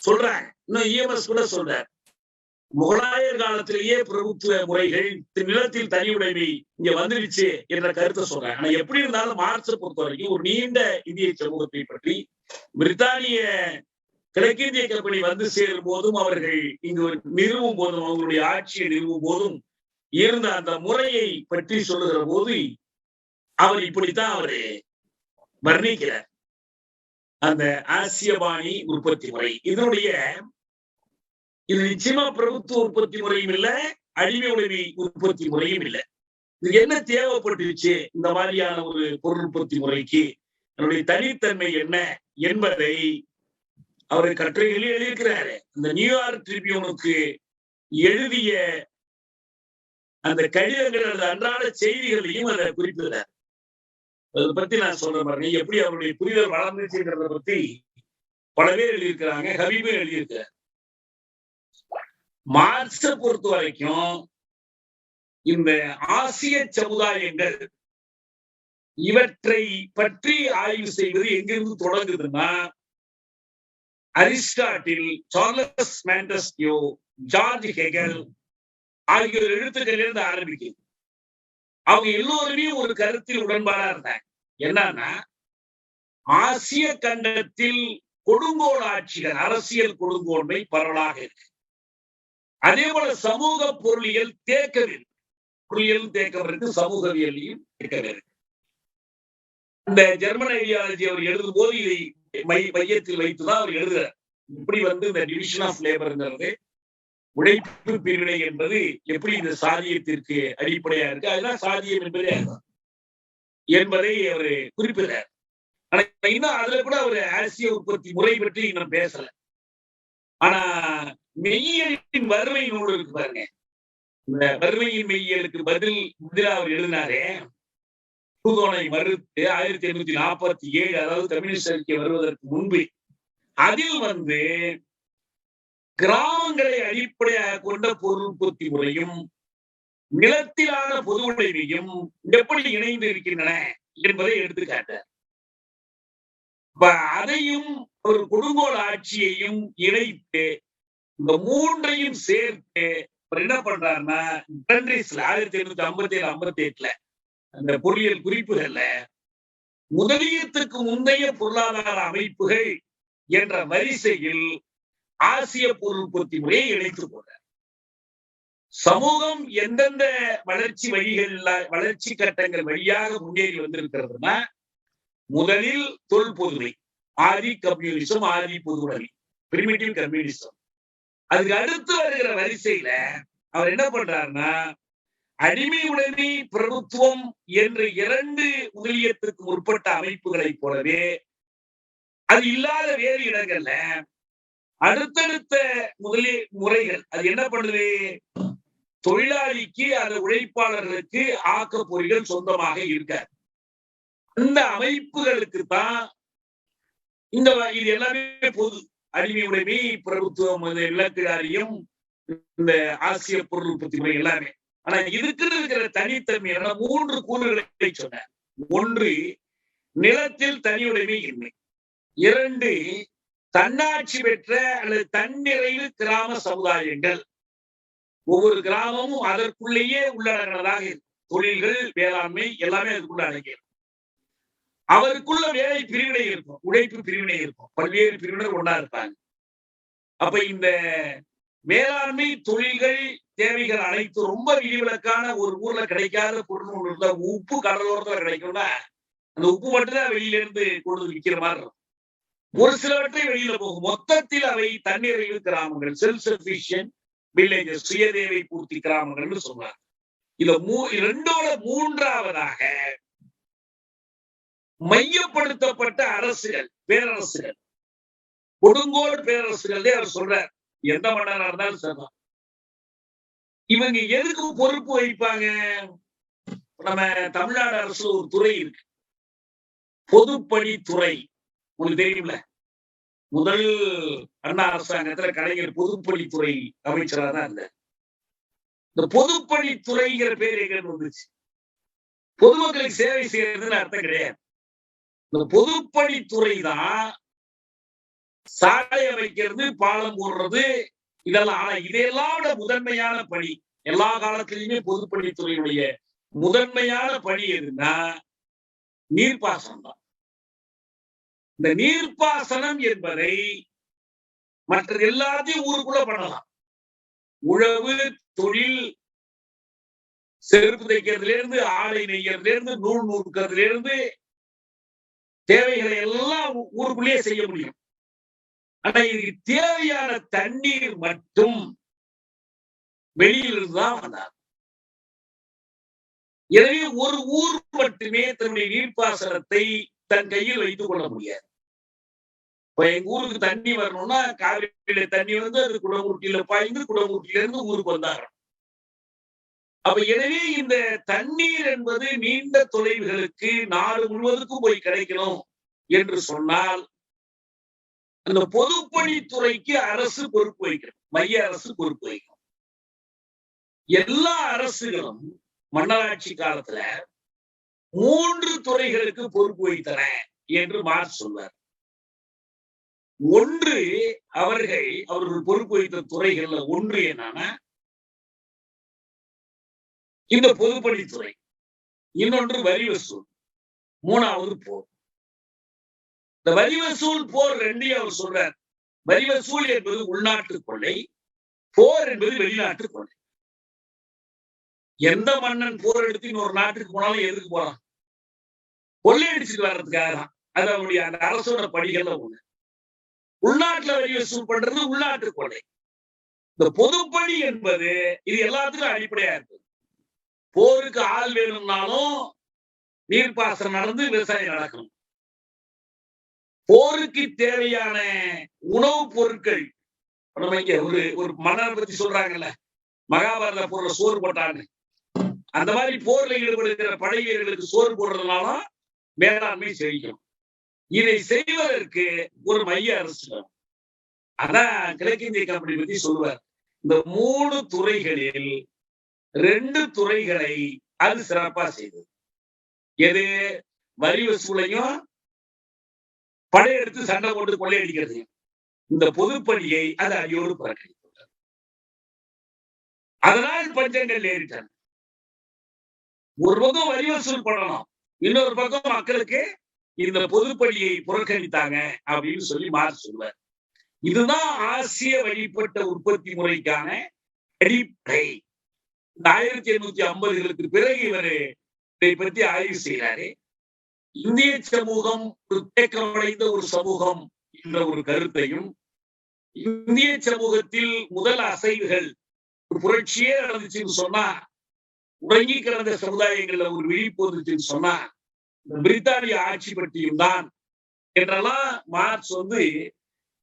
சொல்றாங்க. இன்னும் இஎம்எஸ் கூட சொல்றார், முகலாயர் காலத்திலேயே பிரபுத்துவ முறைகள், நிலத்தில் தனி உடைமை இங்க வந்துருச்சு என்ற கருத்தை சொல்றாங்க. ஆனா எப்படி இருந்தாலும் மார்க்ஸை பொறுத்த வரைக்கும் ஒரு நீண்ட இந்திய சமூகத்தை பற்றி பிரித்தானிய கிழக்கிந்திய கம்பெனி சேரும் போதும், அவர்கள் இங்கு நிறுவும் போதும், அவங்களுடைய ஆட்சியை நிறுவும் போதும் இருந்த அந்த முறையை பற்றி சொல்லுகிற போது அவர் இப்படித்தான் அவரு வர்ணிக்கிறார். அந்த ஆசியபாணி உற்பத்தி முறை இதனுடைய இது நிச்சயமா பிரபுத்துவ உற்பத்தி முறையும் இல்லை, அடிமை உடைமை உற்பத்தி முறையும் இல்லை. இது என்ன தேவைப்பட்டுச்சு இந்த மாதிரியான ஒரு பொருள் உற்பத்தி முறைக்கு, அதனுடைய தனித்தன்மை என்ன என்பதை அவர் கட்டுரைகளில் எழுதியிருக்கிறாரு. இந்த நியூயார்க் ட்ரிபியூனுக்கு எழுதிய அந்த கடிதங்கள், அந்த அன்றாட செய்திகளையும் அதை குறிப்பிடுறார். அதை பத்தி நான் சொல்ற பாருங்க, எப்படி அவருடைய புரிதல் வளர்ந்துச்சுங்கிறத பத்தி பல பேர் எழுதியிருக்கிறாங்க, ஹபீபும் எழுதியிருக்கிறார். மார்க்ஸை பொறுத்த வரைக்கும் இந்த ஆசிய சமுதாயங்கள் இவற்றை பற்றி ஆய்வு செய்வது எங்கிருந்து தொடங்குதுன்னா, Aristotle, Charles Montesquieu, George Hegel ஆகியோர் எழுத்துக்களிலிருந்து ஆரம்பிக்குது. அவங்க எல்லோருமே ஒரு கருத்தில் உடன்பாடா இருந்தாங்க. என்னன்னா, ஆசிய கண்டத்தில் கொடுங்கோல் ஆட்சிகள், அரசியல் கொடுங்கோன்மை பரவலாக இருக்கு. அதே போல சமூக பொருளியல் தேக்கம் இருக்கு. பொருளியலும் தேக்கம் இருக்கு, சமூகவியலையும் தேக்கம் இருக்கு. இந்த ஜெர்மன் ஐடியாலஜி அவர் எழுதும் போது இதை மையத்தில் வைத்துதான் அவர் எழுதுறார். இப்படி இந்த டிவிஷன் ஆஃப் லேபர்ங்கிறது, உழைப்பு பிரிவினை என்பது எப்படி இந்த சாதியத்திற்கு அடிப்படையா இருக்கு, அதுதான் சாதியம் என்பதை அவர் குறிப்பிடுறார். ஆனா இன்னும் அதுல கூட அவர் ஆசிய உற்பத்தி முறை பற்றி இன்னும் பேசல. ஆனா மெய்யியலின் வறுமை நூல் இருக்கு பாருங்க, இந்த வறுமையின் மெய்யியலுக்கு பதிலா அவர் எழுதினாரே, பூதோனை மறுத்து 1847, அதாவது கம்யூனிஸ்ட் அறிக்கை வருவதற்கு முன்பு, அதில் கிராமங்களை அடிப்படையாக கொண்ட பொருள் உற்பத்தி முறையும் நிலத்திலான பொது உடைமையும் எப்படி இணைந்து இருக்கின்றன என்பதை எடுத்துக்காட்டார். அதையும் ஒரு கொடுங்கோல் ஆட்சியையும் இணைத்து இந்த மூன்றையும் சேர்த்து என்ன பண்றாருன்னா, 1857, 58 அந்த பொருளியல் குறிப்புகள்ல முதலியத்துக்கு முந்தைய பொருளாதார அமைப்புகள் என்ற வரிசையில் ஆசிய பொருள் உற்பத்தி முறையை இணைத்துக் கொண்டார். சமூகம் எந்தெந்த வளர்ச்சி கட்டங்கள் வழியாக முன்னேறி வந்திருக்கிறதுனா, முதலில் தொல்பொதுமை, ஆதி கம்யூனிசம், ஆதி பொதுவுடைமை, பிரிமிட்டிவ் கம்யூனிசம். அதுக்கு அடுத்து வருகிற வரிசையில அவர் என்ன பண்றாருன்னா, அடிமை உடைமை பிரபுத்துவம் என்ற 2 முதலியத்திற்கு முற்பட்ட அமைப்புகளை போலவே அது இல்லாத வேறு இடங்கள்ல அடுத்தடுத்த முறைகள் அது என்ன பண்ணுது, தொழிலாளிக்கு அந்த உழைப்பாளர்களுக்கு ஆக்க பொறிகள் சொந்தமாக இருக்காது. அந்த அமைப்புகளுக்கு தான் இது எல்லாமே பொது. அடிமை உடைமை பிரபுத்துவம், இலக்கியாரியம், இந்த ஆசிய பொருள் உற்பத்தி முறை எல்லாமே. ஆனா இதுக்கு இருக்கிற தனித்தன்மையான 3 கூறுகளை சொன்னார். 1, நிலத்தில் தனியுடைமை இன்மை. 2, தன்னாட்சி பெற்ற அல்லது தன்னிறைவு கிராம சமுதாயங்கள். ஒவ்வொரு கிராமமும் அதற்குள்ளேயே உள்ளடங்கினதாக இருக்கும். தொழில்கள், வேளாண்மை எல்லாமே அதுக்குள்ள அடங்கிடும். அவருக்குள்ள வேலை பிரிவினை இருக்கும், உழைப்பு பிரிவினை இருக்கும், பல்வேறு பிரிவினர் ஒன்னா இருப்பாங்க. அப்ப இந்த வேளாண்மை தொழில்கள் தேவைகள் அனைத்து ரொம்ப விதிவிலக்கான ஒரு ஊர்ல கிடைக்காத பொருள் ஒன்று இருந்தா, உப்பு கடலோரத்துல கிடைக்கும்னா அந்த உப்பு மட்டும்தான் வெளியில இருந்து கொண்டு விற்கிற மாதிரி இருக்கும். ஒரு சிலவற்றை வெளியில போகும். மொத்தத்தில் அவை தன்னிறைவு கிராமங்கள், செல்ஃப் சஃபிஷியன்ட் வில்லேஜஸ், சுயதேவை பூர்த்தி கிராமங்கள்னு சொல்றாங்க. இதுல 3ஆவதாக மையப்படுத்தப்பட்ட அரசுகள், பேரரசுகள், கொடுங்கோல் பேரரசுகள். அவர் சொல்றார், எந்த மன்னரா இருந்தாலும் சரிதான், இவங்க எதுக்கு பொறுப்பு வைப்பாங்க? நம்ம தமிழ்நாடு அரசு ஒரு துறை இருக்கு, பொதுப்பணித்துறை. உங்களுக்கு தெரியும்ல, முதல் அண்ணா அரசாங்கத்துல கலைஞர் பொதுப்பணித்துறை அமைச்சராக தான் இருந்தார். இந்த பொதுப்பணித்துறைங்கிற பேர் எங்க வந்துச்சு? பொதுமக்களுக்கு சேவை செய்யறதுன்னு அர்த்தம் கிடையாது. இந்த பொதுப்பணித்துறை தான் சாலை அமைக்கிறது, பாலம் போடுறது, இதெல்லாம். ஆனா இதெல்லாம் முதன்மையான பணி எல்லா காலத்திலுமே பொதுப்பணித்துறையுடைய முதன்மையான பணி எதுன்னா நீர்ப்பாசனம் தான். இந்த நீர்ப்பாசனம் என்பதை மற்ற எல்லாத்தையும் ஊருக்குள்ள பண்ணலாம். உழவு தொழில், செருப்பு தைக்கிறதுல இருந்து, ஆடை நெய்யறதுல இருந்து, நூல் நூற்கிறதுல இருந்து தேவைகளை எல்லாம் ஊருக்குள்ளேயே செய்ய முடியும். ஆனா இதுக்கு தேவையான தண்ணீர் மட்டும் வெளியிலிருந்து தான் வந்தார். எனவே ஒரு ஊர் மட்டுமே தன்னுடைய நீர்ப்பாசனத்தை தன் கையில் வைத்துக் கொள்ள முடியாது. இப்ப எங்க ஊருக்கு தண்ணி வரணும்னா காவிரியில தண்ணி அது குடமுருட்டியில பாய்ந்து குடமுருட்டியில இருந்து ஊருக்கு வந்தாங்க. அப்ப எனவே இந்த தண்ணீர் என்பது நீண்ட தொலைவுகளுக்கு நாடு முழுவதுக்கும் போய் கிடைக்கணும் என்று சொன்னால் அந்த பொதுப்பணித்துறைக்கு அரசு பொறுப்பு வைக்கணும், மைய அரசு பொறுப்பு வைக்கணும். எல்லா அரசுகளும் மன்னராட்சி காலத்துல 3 துறைகளுக்கு பொறுப்பு வைத்தன என்று மார்க்ஸ் சொல்வார். ஒன்று, அவர்கள் பொறுப்பு வைத்த துறைகள்ல ஒன்று என்னன்னா இந்த பொதுப்பணித்துறை, இன்னொன்று வரி வசூல், 3வது போர். இந்த வரி வசூல் போர் ரெண்டையும் அவர் சொல்றார். வரி வசூல் என்பது உள்நாட்டு கொள்ளை, போர் என்பது வெளிநாட்டு கொள்ளை. எந்த மன்னன் போர் எடுத்து இன்னொரு நாட்டுக்கு போனாலும் எதுக்கு போறான்? கொள்ளையடிச்சுட்டு வர்றதுக்காக தான். அது அவருடைய அந்த அரசோட படிகள்ல ஒண்ணு. உள்நாட்டுல வரி வசூல் பண்றது உள்நாட்டு கொள்ளை. இந்த பொதுப்பணி என்பது இது எல்லாத்துக்கும் அடிப்படையா இருக்கு. போருக்கு ஆள் வேணும்னாலும் நீர்ப்பாசனம் நடந்து விவசாயம் நடக்கணும். போருக்கு தேவையான உணவுப் பொருட்கள், நம்ம இங்க ஒரு மன்னரை பத்தி சொல்றாங்கல்ல, மகாபாரத போர்ல சோறு போட்டான்னு, அந்த மாதிரி போர்ல ஈடுபடுகிற படை வீரர்களுக்கு சோறு போடுறதுனால மேலாண்மை செழிக்கும். இதை செய்வதற்கு ஒரு மைய அரசு, அதான் கிழக்கிந்திய கம்பெனி பத்தி சொல்லுவார். இந்த 3 துறைகளில் 2 துறைகளை அது சிறப்பா செய்தது. எது? வரி வசூலையும் படையெடுத்து சண்டை போட்டு கொள்ளையடிக்கிறது. இந்த பொதுப்பணியை அது அடியோடு புறக்கணித்தார். அதனால் பஞ்சங்கள் ஏறிட்டன. ஒரு பக்கம் வரி வசூல் பண்ணணும், இன்னொரு பக்கம் மக்களுக்கு இந்த பொதுப்பணியை புறக்கணித்தாங்க அப்படின்னு சொல்லி மார்க்ஸ் சொல்வார். இதுதான் ஆசிய வழிபட்ட உற்பத்தி முறைக்கான அடிப்படை. 1850களுக்கு பிறகு இவர் இதை பற்றி ஆய்வு செய்கிறாரு. இந்திய சமூகம் ஒரு தேக்கமடைந்த ஒரு சமூகம் என்ற ஒரு கருத்தையும், இந்திய சமூகத்தில் முதல் அசைவுகள் ஒரு புரட்சியே நடந்துச்சுன்னு சொன்னா, உறங்கி கிடந்த சமுதாயங்கள்ல ஒரு விழிப்பு வந்துச்சுன்னு சொன்னா பிரித்தானிய ஆட்சி பற்றியும் தான் என்றெல்லாம் மார்க்ஸ்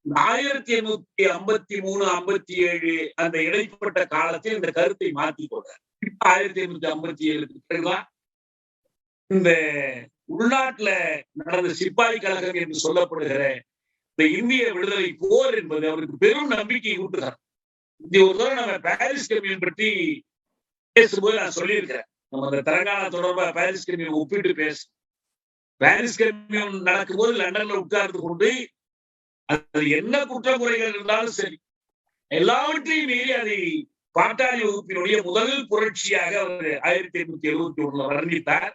1853, 57 அந்த இடைப்பட்ட காலத்தில் இந்த கருத்தை மாற்றிக் கொண்டார். 1857க்கு பிறகுதான் இந்த உள்நாட்டுல நடந்த சிப்பாய் கழகம் என்று சொல்லப்படுகிற இந்த இந்திய விடுதலை போர் என்பது அவருக்கு பெரும் நம்பிக்கை ஊட்டுகிறார். இந்த ஒரு தடவை நம்ம பாரிஸ் கம்யூன் பற்றி பேசும்போது நான் சொல்லியிருக்கிறேன். நம்ம அந்த தெலங்கானா தொடர்பா பாரிஸ் கம்யூன் ஒப்பிட்டு பேச, பாரிஸ் கம்யூன் நடக்கும்போது லண்டன்ல உட்கார்ந்து கொண்டு அது என்ன குற்றமுறைகள் இருந்தாலும் சரி எல்லாவற்றையும் மீறி அதை பாட்டாளி வகுப்பினுடைய முதல் புரட்சியாக அவர் 1871 வர்ணித்தார்.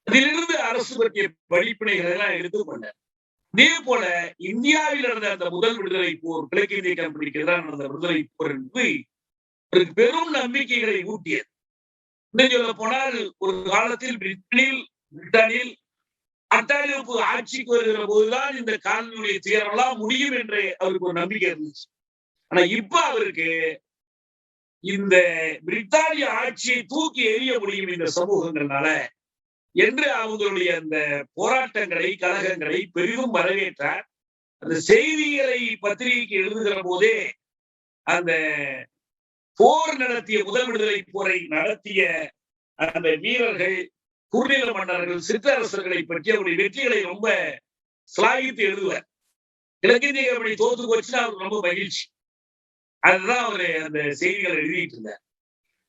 அதிலிருந்து அரசு பற்றிய படிப்பினைகளை எல்லாம் எடுத்துக்கொண்டார். இதே போல இந்தியாவில் நடந்த அந்த முதல் விடுதலை போர், கிழக்கிந்திய கம்பெனிக்கு எதிராக நடந்த விடுதலை போர் என்பது ஒரு பெரும் நம்பிக்கைகளை ஊட்டியது. இன்னும் சொல்ல போனால் ஒரு காலத்தில் பிரிட்டனில் அட்டாளிப்பு ஆட்சிக்கு வருகிற போதுதான் இந்த காலனியுடைய துயரெல்லாம் முடியும் என்று அவருக்கு ஒரு நம்பிக்கை இருந்துச்சு. ஆனா இப்ப அவருக்கு இந்த பிரித்தானிய ஆட்சியை தூக்கி எறிய முடியும் இந்த சமூகங்கள்னால என்று அவங்களுடைய அந்த போராட்டங்களை, கழகங்களை பெரிதும் வரவேற்றார். அந்த செய்திகளை பத்திரிகைக்கு எழுதுகிற போதே அந்த போர் நடத்திய முதல் விடுதலை போரை நடத்திய அந்த வீரர்கள், குறுநில மன்னர்கள், சிற்றரசர்களை பற்றி அவருடைய வெற்றிகளை ரொம்ப சிலாகித்து எழுதுவார். கிழக்கிந்திய கம்பெனி தோத்து போச்சுன்னா அவருக்கு ரொம்ப மகிழ்ச்சி. அதுதான் அவரு அந்த செய்திகளை எழுதிட்டு இருந்தார்.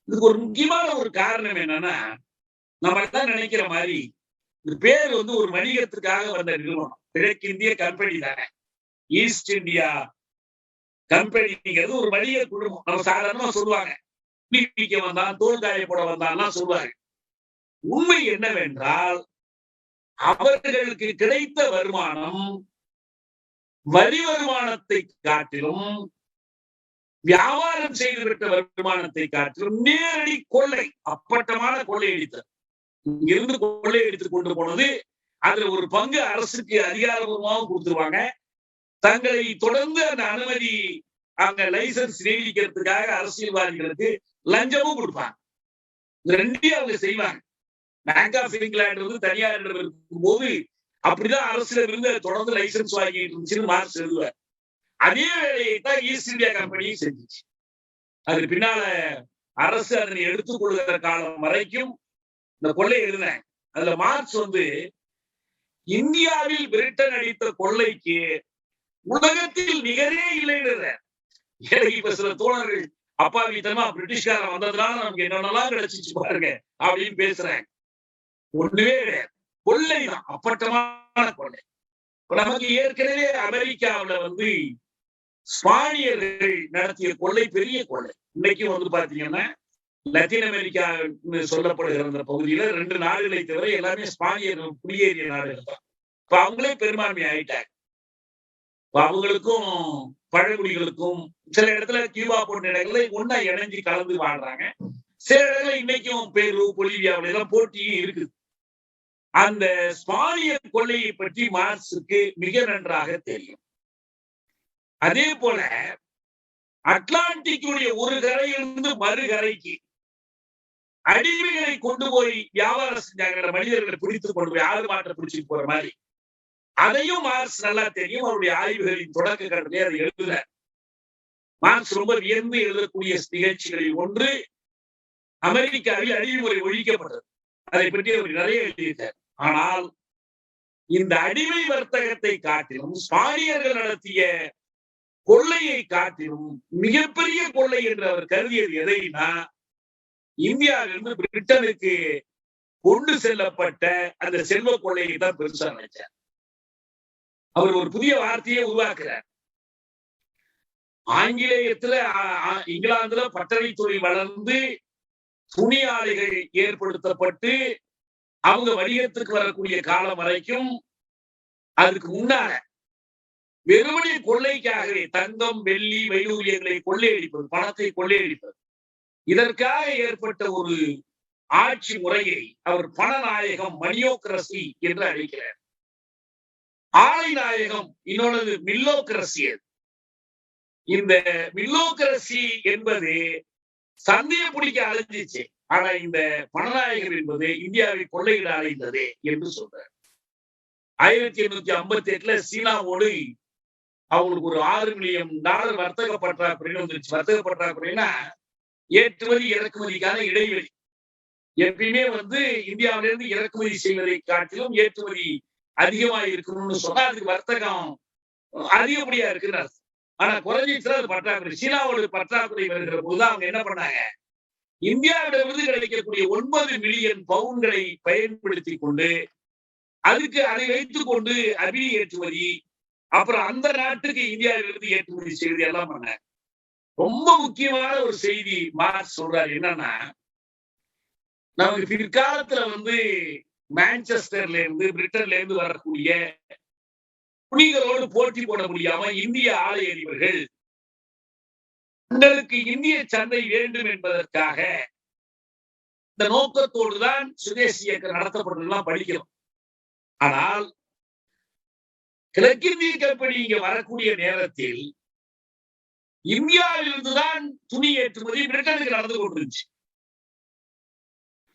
இதுக்கு ஒரு முக்கியமான ஒரு காரணம் என்னன்னா, நம்ம எல்லாம் நினைக்கிற மாதிரி இந்த பேர் ஒரு வணிகத்துக்காக வந்த நிறுவனம். கிழக்கிந்திய கம்பெனி தானே, ஈஸ்ட் இந்தியா கம்பெனிங்கிறது ஒரு வணிக குழுமம். நம்ம சாதாரணமா சொல்லுவாங்க, பிடிக்க வந்தான், தோல் காயப்பட வந்தான்லாம் சொல்லுவாங்க. உண்மை என்னவென்றால் அவர்களுக்கு கிடைத்த வருமானம் வரி வருமானத்தை காட்டிலும், வியாபாரம் செய்து பெற்ற வருமானத்தை காட்டிலும் நேரடி கொள்ளை, அப்பட்டமான கொள்ளையடித்தல். இங்கிருந்து கொள்ளையடித்து கொண்டு போனது, அதுல ஒரு பங்கு அரசுக்கு அதிகாரபூர்வமாக கொடுத்துருவாங்க. தங்களை தொடர்ந்து அந்த அனுமதி, அங்க லைசன்ஸ் நீடிக்கிறதுக்காக அரசியல்வாதிகளுக்கு லஞ்சமும் கொடுப்பாங்க. ரெண்டையும் அவங்க செய்வாங்க. பேங்க் ஆஃப் இங்கிலாந்து தனியார் இருக்கும் போது அப்படிதான் அரசுல இருந்து தொடர்ந்து லைசன்ஸ் வாங்கிட்டு இருந்துச்சுன்னு மார்க்ஸ் எழுதுவார். அதே வேலையை தான் ஈஸ்ட் இந்தியா கம்பெனியும் செஞ்சிச்சு. அது பின்னால அரசு அதனை எடுத்துக் கொள்கிற காலம் வரைக்கும் இந்த கொள்ளை எழுதினேன். அதுல மார்க்ஸ் இந்தியாவில் பிரிட்டன் அடித்த கொள்ளைக்கு உலகத்தில் நிகரே இல்லைன்ற. இப்ப சில தோழர்கள் அப்பாவித்தனமா பிரிட்டிஷ்காரன் வந்ததுனால நமக்கு என்னென்னலாம் கிடைச்சிச்சு பாருங்க அப்படின்னு பேசுறாங்க. ஒண்ணுமே கிடையாது. கொள்ளைதான், அப்பட்டமான கொள்ளை. நமக்கு ஏற்கனவே அமெரிக்காவில வந்து ஸ்பானியர்கள் நடத்திய கொள்ளை பெரிய கொள்ளை. இன்னைக்கு வந்து பாத்தீங்கன்னா லத்தீன் அமெரிக்கா சொல்லப்படுகிற அந்த பகுதியில 2 நாடுகளை தவிர எல்லாமே ஸ்பானியர்கள் குடியேறிய நாடுகள் தான். இப்ப அவங்களே பெரும்பான்மை ஆயிட்டாங்க. அவங்களுக்கும் பழங்குடிகளுக்கும் சில இடத்துல கியூபா போன்ற இடங்களை ஒன்னா இணைஞ்சு கலந்து வாழ்றாங்க. சில இடத்துல இன்னைக்கும் பெரு, பொலிவியாவில எல்லாம் போட்டியும் இருக்குது. அந்த ஸ்பானிய கொள்ளையை பற்றி மார்க்சுக்கு மிக நன்றாக தெரியும். அதே போல அட்லாண்டிக்குடைய ஒரு கரையிலிருந்து மறுகரைக்கு அடிமைகளை கொண்டு போய் வியாபாரம் செஞ்சாங்க. மனிதர்களை பிடித்துக் கொண்டு போய் ஆறு மாற்ற பிடிச்சிட்டு போற மாதிரி. அதையும் மார்க்ஸ் நல்லா தெரியும். அவருடைய ஆய்வுகளின் தொடக்க கட்டத்திலே அதை எழுதுறார். மார்க்ஸ் ரொம்ப வியந்து எழுதக்கூடிய நிகழ்ச்சிகளில் ஒன்று அமெரிக்காவில் அடிமைமுறை ஒழிக்கப்பட்டது. அதை பற்றி அவர் நிறைய எழுதியிருக்கார். ஆனால் இந்த அடிமை வர்த்தகத்தை காட்டிலும் ஸ்பானியர்கள் நடத்திய கொள்ளையை காட்டிலும் மிகப்பெரிய கொள்ளை என்று அவர் கருதியது எதைனா, இந்தியாவிலிருந்து பிரிட்டனுக்கு கொண்டு செல்லப்பட்ட அந்த செல்வ கொள்ளையை தான் பெருசா நினைச்சார். அவர் ஒரு புதிய வார்த்தையை உருவாக்குறார். ஆங்கிலேயத்துல இங்கிலாந்துல பட்டறை தொழில் வளர்ந்து துணி ஆலைகள் ஏற்படுத்தப்பட்டு அவங்க வணிகத்துக்கு வரக்கூடிய காலம் வரைக்கும் அதுக்கு முன்னால வெறுமனே கொள்ளைக்காகவே தங்கம், வெள்ளி, வைடூரியங்களை கொள்ளையடிப்பது, பணத்தை கொள்ளையடிப்பது, இதற்காக ஏற்பட்ட ஒரு ஆட்சி முறையை அவர் பணநாயகம், மணியோக்ரசி என்று அழைக்கிறார். ஆலை நாயகம், இன்னொன்று மில்லோக்ரசி. இந்த மில்லோக்ரசி என்பது சந்தையை பிடிக்க அலைஞ்சிச்சு. ஆனா இந்த பணநாயகம் என்பது இந்தியாவை கொள்ளையிட அலைந்தது என்று சொல்றார். 1858 சீனாவோடு அவங்களுக்கு ஒரு $6 மில்லியன் வர்த்தக பற்றாக்குறை வந்துருச்சு. வர்த்தக பற்றாக்குறைனா ஏற்றுமதி இறக்குமதிக்கான இடைவெளி. எப்பயுமே வந்து இந்தியாவிலிருந்து இறக்குமதி செய்வதை காட்டிலும் ஏற்றுமதி அதிகமாக இருக்கணும்னு சொன்னா அதுக்கு வர்த்தகம் அதிகப்படியா இருக்குன்னு. ஆனா குறைஞ்சிச்சுன்னா அது பற்றாக்குறை. சீனாவோட பற்றாக்குறை வருகிற போது அவங்க என்ன பண்ணாங்க, இந்தியாவிடமிருந்து கிடைக்கக்கூடிய 9 மில்லியன் பவுன்களை பயன்படுத்தி கொண்டு அதுக்கு அதை வைத்துக் கொண்டு அபினி ஏற்றுமதி, அப்புறம் அந்த நாட்டுக்கு இந்தியாவிலிருந்து ஏற்றுமதி செய்வது எல்லாம் பண்ணாங்க. ரொம்ப முக்கியமான ஒரு செய்தி மார்க்ஸ் சொல்றாரு. என்னன்னா, நமக்கு பிற்காலத்துல வந்து மான்செஸ்டர்ல இருந்து பிரிட்டன்ல இருந்து வரக்கூடிய துணிகளோடு போட்டி போட முடியாம இந்திய ஆலை அதிபர்கள் தங்களுக்கு இந்திய சந்தை வேண்டும் என்பதற்காக இந்த நோக்கத்தோடுதான் சுதேசி இயக்கம் நடத்தப்பட்டதெல்லாம் படிக்கிறோம். ஆனால் கிழக்கிந்திய கம்பெனி இங்க வரக்கூடிய நேரத்தில் இந்தியாவிலிருந்துதான் துணி ஏற்றுமதி பிரிட்டனுக்கு நடந்து கொண்டிருந்துச்சு.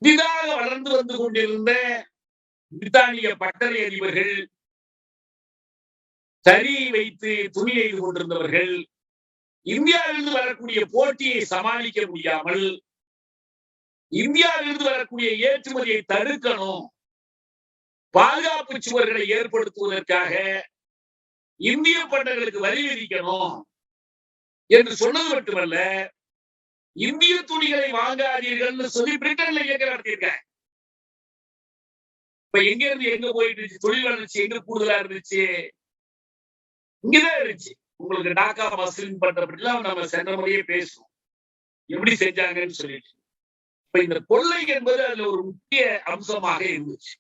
புதிதாக வளர்ந்து வந்து கொண்டிருந்த பிரித்தானிய பட்டறை அதிபர்கள், தறி வைத்து துணி செய்து கொண்டிருந்தவர்கள் இந்தியாவிலிருந்து வரக்கூடிய போட்டியை சமாளிக்க முடியாமல் இந்தியாவிலிருந்து வரக்கூடிய ஏற்றுமதியை தடுக்கணும், பாதுகாப்பு சுவர்களை ஏற்படுத்துவதற்காக இந்திய பண்டங்களுக்கு வரி விதிக்கணும் என்று சொன்னது மட்டுமல்ல, இந்திய துணிகளை வாங்காதீர்கள் சொல்லி பிரிட்டன்ல இயக்கம் நடத்தியிருக்காங்க. இப்ப எங்க இருந்து எங்க போயிட்டு இருந்துச்சு தொழில் வளர்ச்சி, எங்க கூடுதலா இருந்துச்சு, இங்கதான் இருந்துச்சு. உங்களுக்கு டாக்கா மஸ்லின் பண்றப்படிலாம் நம்ம சென்ற முறையே பேசுவோம் எப்படி செஞ்சாங்கன்னு சொல்லிட்டு. இப்ப இந்த கொள்ளை என்பது அதுல ஒரு முக்கிய அம்சமாக இருந்துச்சு.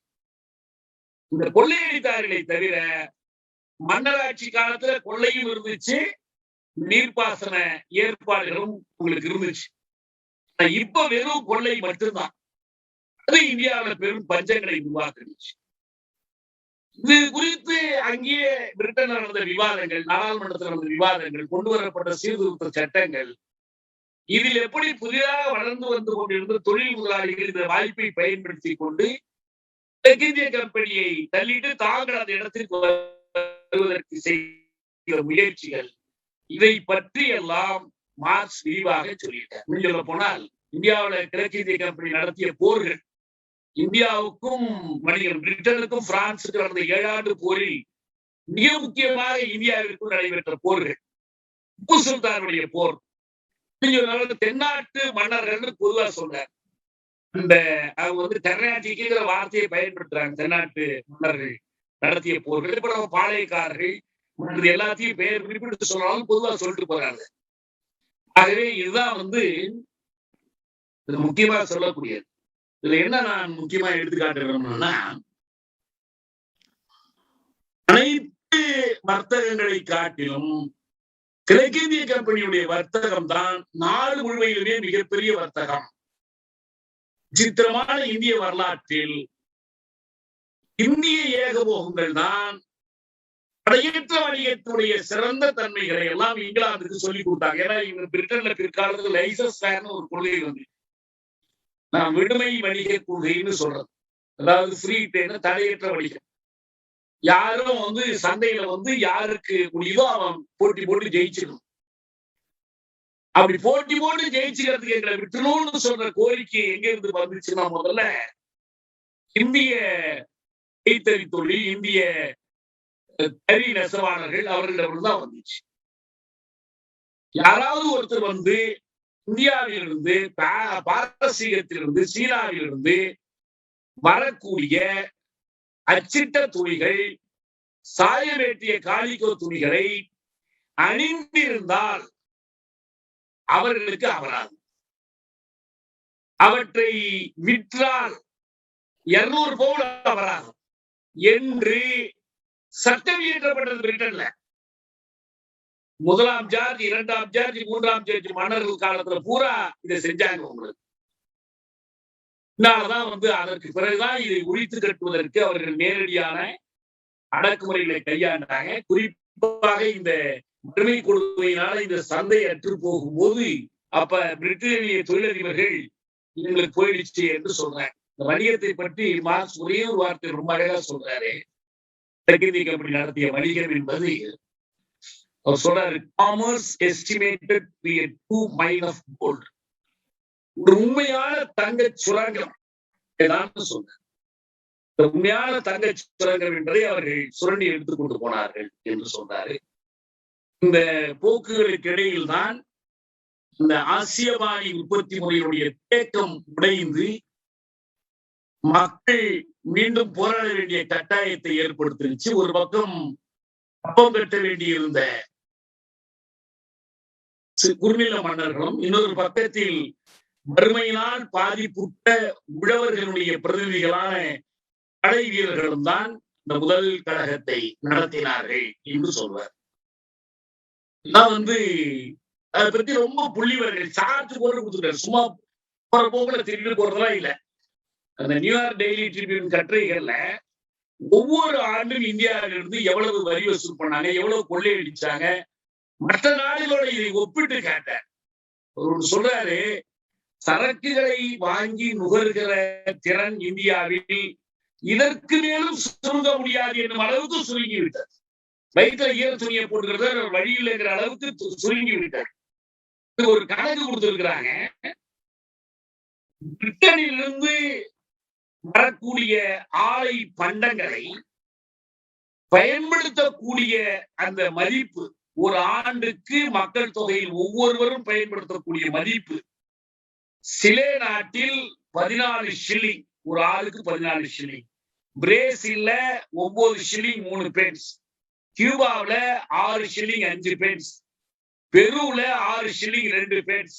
இந்த கொள்ளையடித்தார்களை தவிர மன்னராட்சி காலத்துல கொள்ளையும் இருந்துச்சு, நீர்ப்பாசன ஏற்பாடுகளும் உங்களுக்கு இருந்துச்சு. இப்ப வெறும் கொள்ளை மட்டும்தான். அது இந்தியாவில் பெரும் பஞ்சங்களை உருவாக்குச்சு. இது குறித்து அங்கேயே பிரிட்டன்ல நடந்த விவாதங்கள், நாடாளுமன்றத்தில் நடந்த விவாதங்கள், கொண்டு வரப்பட்ட சீர்திருத்த சட்டங்கள், இதில் எப்படி புதிதாக வளர்ந்து வந்து கொண்டிருந்த தொழில் முதலாளிகள் இந்த வாய்ப்பை பயன்படுத்தி கொண்டு தென்னிந்திய கம்பெனியை தள்ளிட்டு தாங்கள் அந்த இடத்திற்கு வருவதற்கு செய்கிற முயற்சிகள், இதை பற்றி எல்லாம் மார்க்ஸ் விரிவாக சொல்லிட்டார். சொல்ல போனால் இந்தியாவில் கிழக்கிந்திய கம்பெனி நடத்திய போர்கள், இந்தியாவுக்கும் வணிகம், பிரிட்டனுக்கும் பிரான்சுக்கு நடந்த 7 ஆண்டு போரில் மிக முக்கியமாக இந்தியாவிற்குள் நடைபெற்ற போர்கள், திப்பு சுல்தானுடைய போர், தென்னாட்டு மன்னர்கள் பொதுவா சொல்றார். இந்த அவங்க வந்து கர்நாடிக்குங்கிற வார்த்தையை பயன்படுத்துறாங்க. தென்னாட்டு மன்னர்கள் நடத்திய போர்கள், இப்ப நம்ம பாளையக்காரர்கள் மற்ற எல்லாத்தையும் பெயர் குறிப்பிட்டு சொன்னாலும் பொதுவா சொல்லிட்டு போறாங்க. ஆகவே இதுதான் வந்து முக்கியமா சொல்லக்கூடியது. இதுல என்ன நான் முக்கியமா எடுத்துக்காட்டுறோம்னா, அனைத்து வர்த்தகங்களை காட்டிலும் கிழக்கிந்திய கம்பெனியுடைய வர்த்தகம் தான் நாடு முழுமையிலுமே மிகப்பெரிய வர்த்தகம். சித்திரமான இந்திய வரலாற்றில் இந்திய ஏகபோகங்கள் தான் தடையற்ற வணிகத்துடைய சிறந்த தன்மைகளை எல்லாம் இங்கிலாந்துக்கு சொல்லிக் கொடுத்தாங்க. ஏன்னா இவங்க பிரிட்டன்ல பிற்காலத்தில் லைசன்ஸ் ஃபேர்னு ஒரு கொள்கை வந்து, நான் விடுமை வணிக கொள்கைன்னு சொல்றது, அதாவது ஃப்ரீ ட்ரேட், தடையற்ற வணிகம். யாரும் வந்து சந்தையில வந்து யாருக்கு முடியுதோ அவன் போட்டி போட்டு ஜெயிச்சிடும். அப்படி போட்டி போட்டு ஜெயிச்சுக்கிறதுக்கு எங்களை விட்டுணும்னு சொல்ற கோரிக்கை எங்க இருந்து வந்துச்சுன்னா, முதல்ல இந்திய கைத்தறி தொழில், இந்திய தறி நெசவாளர்கள் அவர்களிடம் வந்துச்சு. யாராவது ஒருத்தர் வந்து இந்தியாவிலிருந்து, பாரசீகத்திலிருந்து, சீனாவிலிருந்து வரக்கூடிய அச்சிட்ட துணிகள், சாயவேற்றிய காலிகோ துணிகளை அணிந்திருந்தால் அவர்களுக்கு அபராதம். அவற்றை விற்றால் 200 பவுன் அபராதம் என்று சட்டம் இயற்றப்பட்டது பிரிட்டன்ல. 1ஆம் ஜார்ஜ், 2ஆம் ஜார்ஜ், 3ஆம் ஜார்ஜ் மன்னர்கள் காலத்துல பூரா இதை செஞ்சாங்க உங்களுக்கு. இதனாலதான் வந்து அதற்கு பிறகுதான் இதை ஒழித்து கட்டுவதற்கு அவர்கள் நேரடியான அடக்குமுறைகளை கையாண்டாங்க. குறிப்பாக இந்த வறுமை கொடுமையினால இந்த சந்தை அற்று போகும்போது அப்ப பிரிட்டனிய தொழிலதிபர்கள் எங்களுக்கு போயிடுச்சு என்று சொல்றாங்க. இந்த வணிகத்தை பற்றி மார்க்ஸ் ஒரே ஒரு வார்த்தை ரொம்ப அழகா சொல்றாரு. கிழக்கிந்திய கம்பெனி நடத்திய வணிகம் என்பது, அவர் சொல்றாரு, commerce estimated to a true mine of gold. ஒரு உண்மையான தங்க சுரங்கம் சொல்றார். உண்மையான தங்க சுரங்கம் என்பதை அவர்கள் சுரண்டி எடுத்துக் கொண்டு போனார்கள் என்று சொல்றாரு. இந்த போக்குகளுக்கு இடையில் தான் இந்த ஆசியபாணி உற்பத்தி முறையுடைய தேக்கம் உடைந்து மக்கள் மீண்டும் போராட வேண்டிய கட்டாயத்தை ஏற்படுத்திருச்சு. ஒரு பக்கம் அப்பம் கட்ட வேண்டியிருந்த குறுநில மன்னர்களும், இன்னொரு பக்கத்தில் வறுமையினால் பாதிப்புற்ற உழவர்களுடைய பிரதிநிதிகளான படை வீரர்களும் தான் இந்த முதல் கழகத்தை நடத்தினார்கள் என்று சொல்வார். நான் வந்து அதை பத்தி ரொம்ப புள்ளிவர்கள் சார்ஜ் போட்டு கொடுத்துருக்காரு. சும்மா போற போக்குல திருட்டு போறதெல்லாம் இல்லை. அந்த நியூயார்க் டெய்லி ட்ரிபியூன் கட்டுரைகள்ல ஒவ்வொரு ஆண்டும் இந்தியாவிலிருந்து எவ்வளவு வரி வசூல் பண்ணாங்க, எவ்வளவு கொள்ளையடிச்சாங்க, மற்ற நாடுகளோட இதை ஒப்பிட்டு கேட்டார். ஒரு சொல்றாரு, சரக்குகளை வாங்கி நுகர்கிற திறன் இந்தியாவில் இதற்கு மேலும் சுருங்க முடியாது என்னும் அளவுக்கு சுருங்கி விட்டார். வயிற்றுல ஈர துணியை போட்டுக்கிறத வழியில் இருக்கிற அளவுக்கு சுருங்கி விட்டார். ஒரு கணக்கு கொடுத்திருக்கிறாங்க. பிரிட்டனிலிருந்து வரக்கூடிய ஆலை பண்டங்களை பயன்படுத்தக்கூடிய அந்த மதிப்பு, ஒரு ஆண்டுக்கு மக்கள் தொகையில் ஒவ்வொருவரும் பயன்படுத்தக்கூடிய மதிப்பு, சிலே நாட்டில் 14 ஷில்லிங், ஒரு ஆளுக்கு 14 ஷில்லிங். பிரேசில்ல 9 ஷில்லிங் 3 பென்ஸ், கியூபாவில 6 ஷில்லிங் 5 பென்ஸ், பெருவுல 6 ஷில்லிங் 2 பென்ஸ்,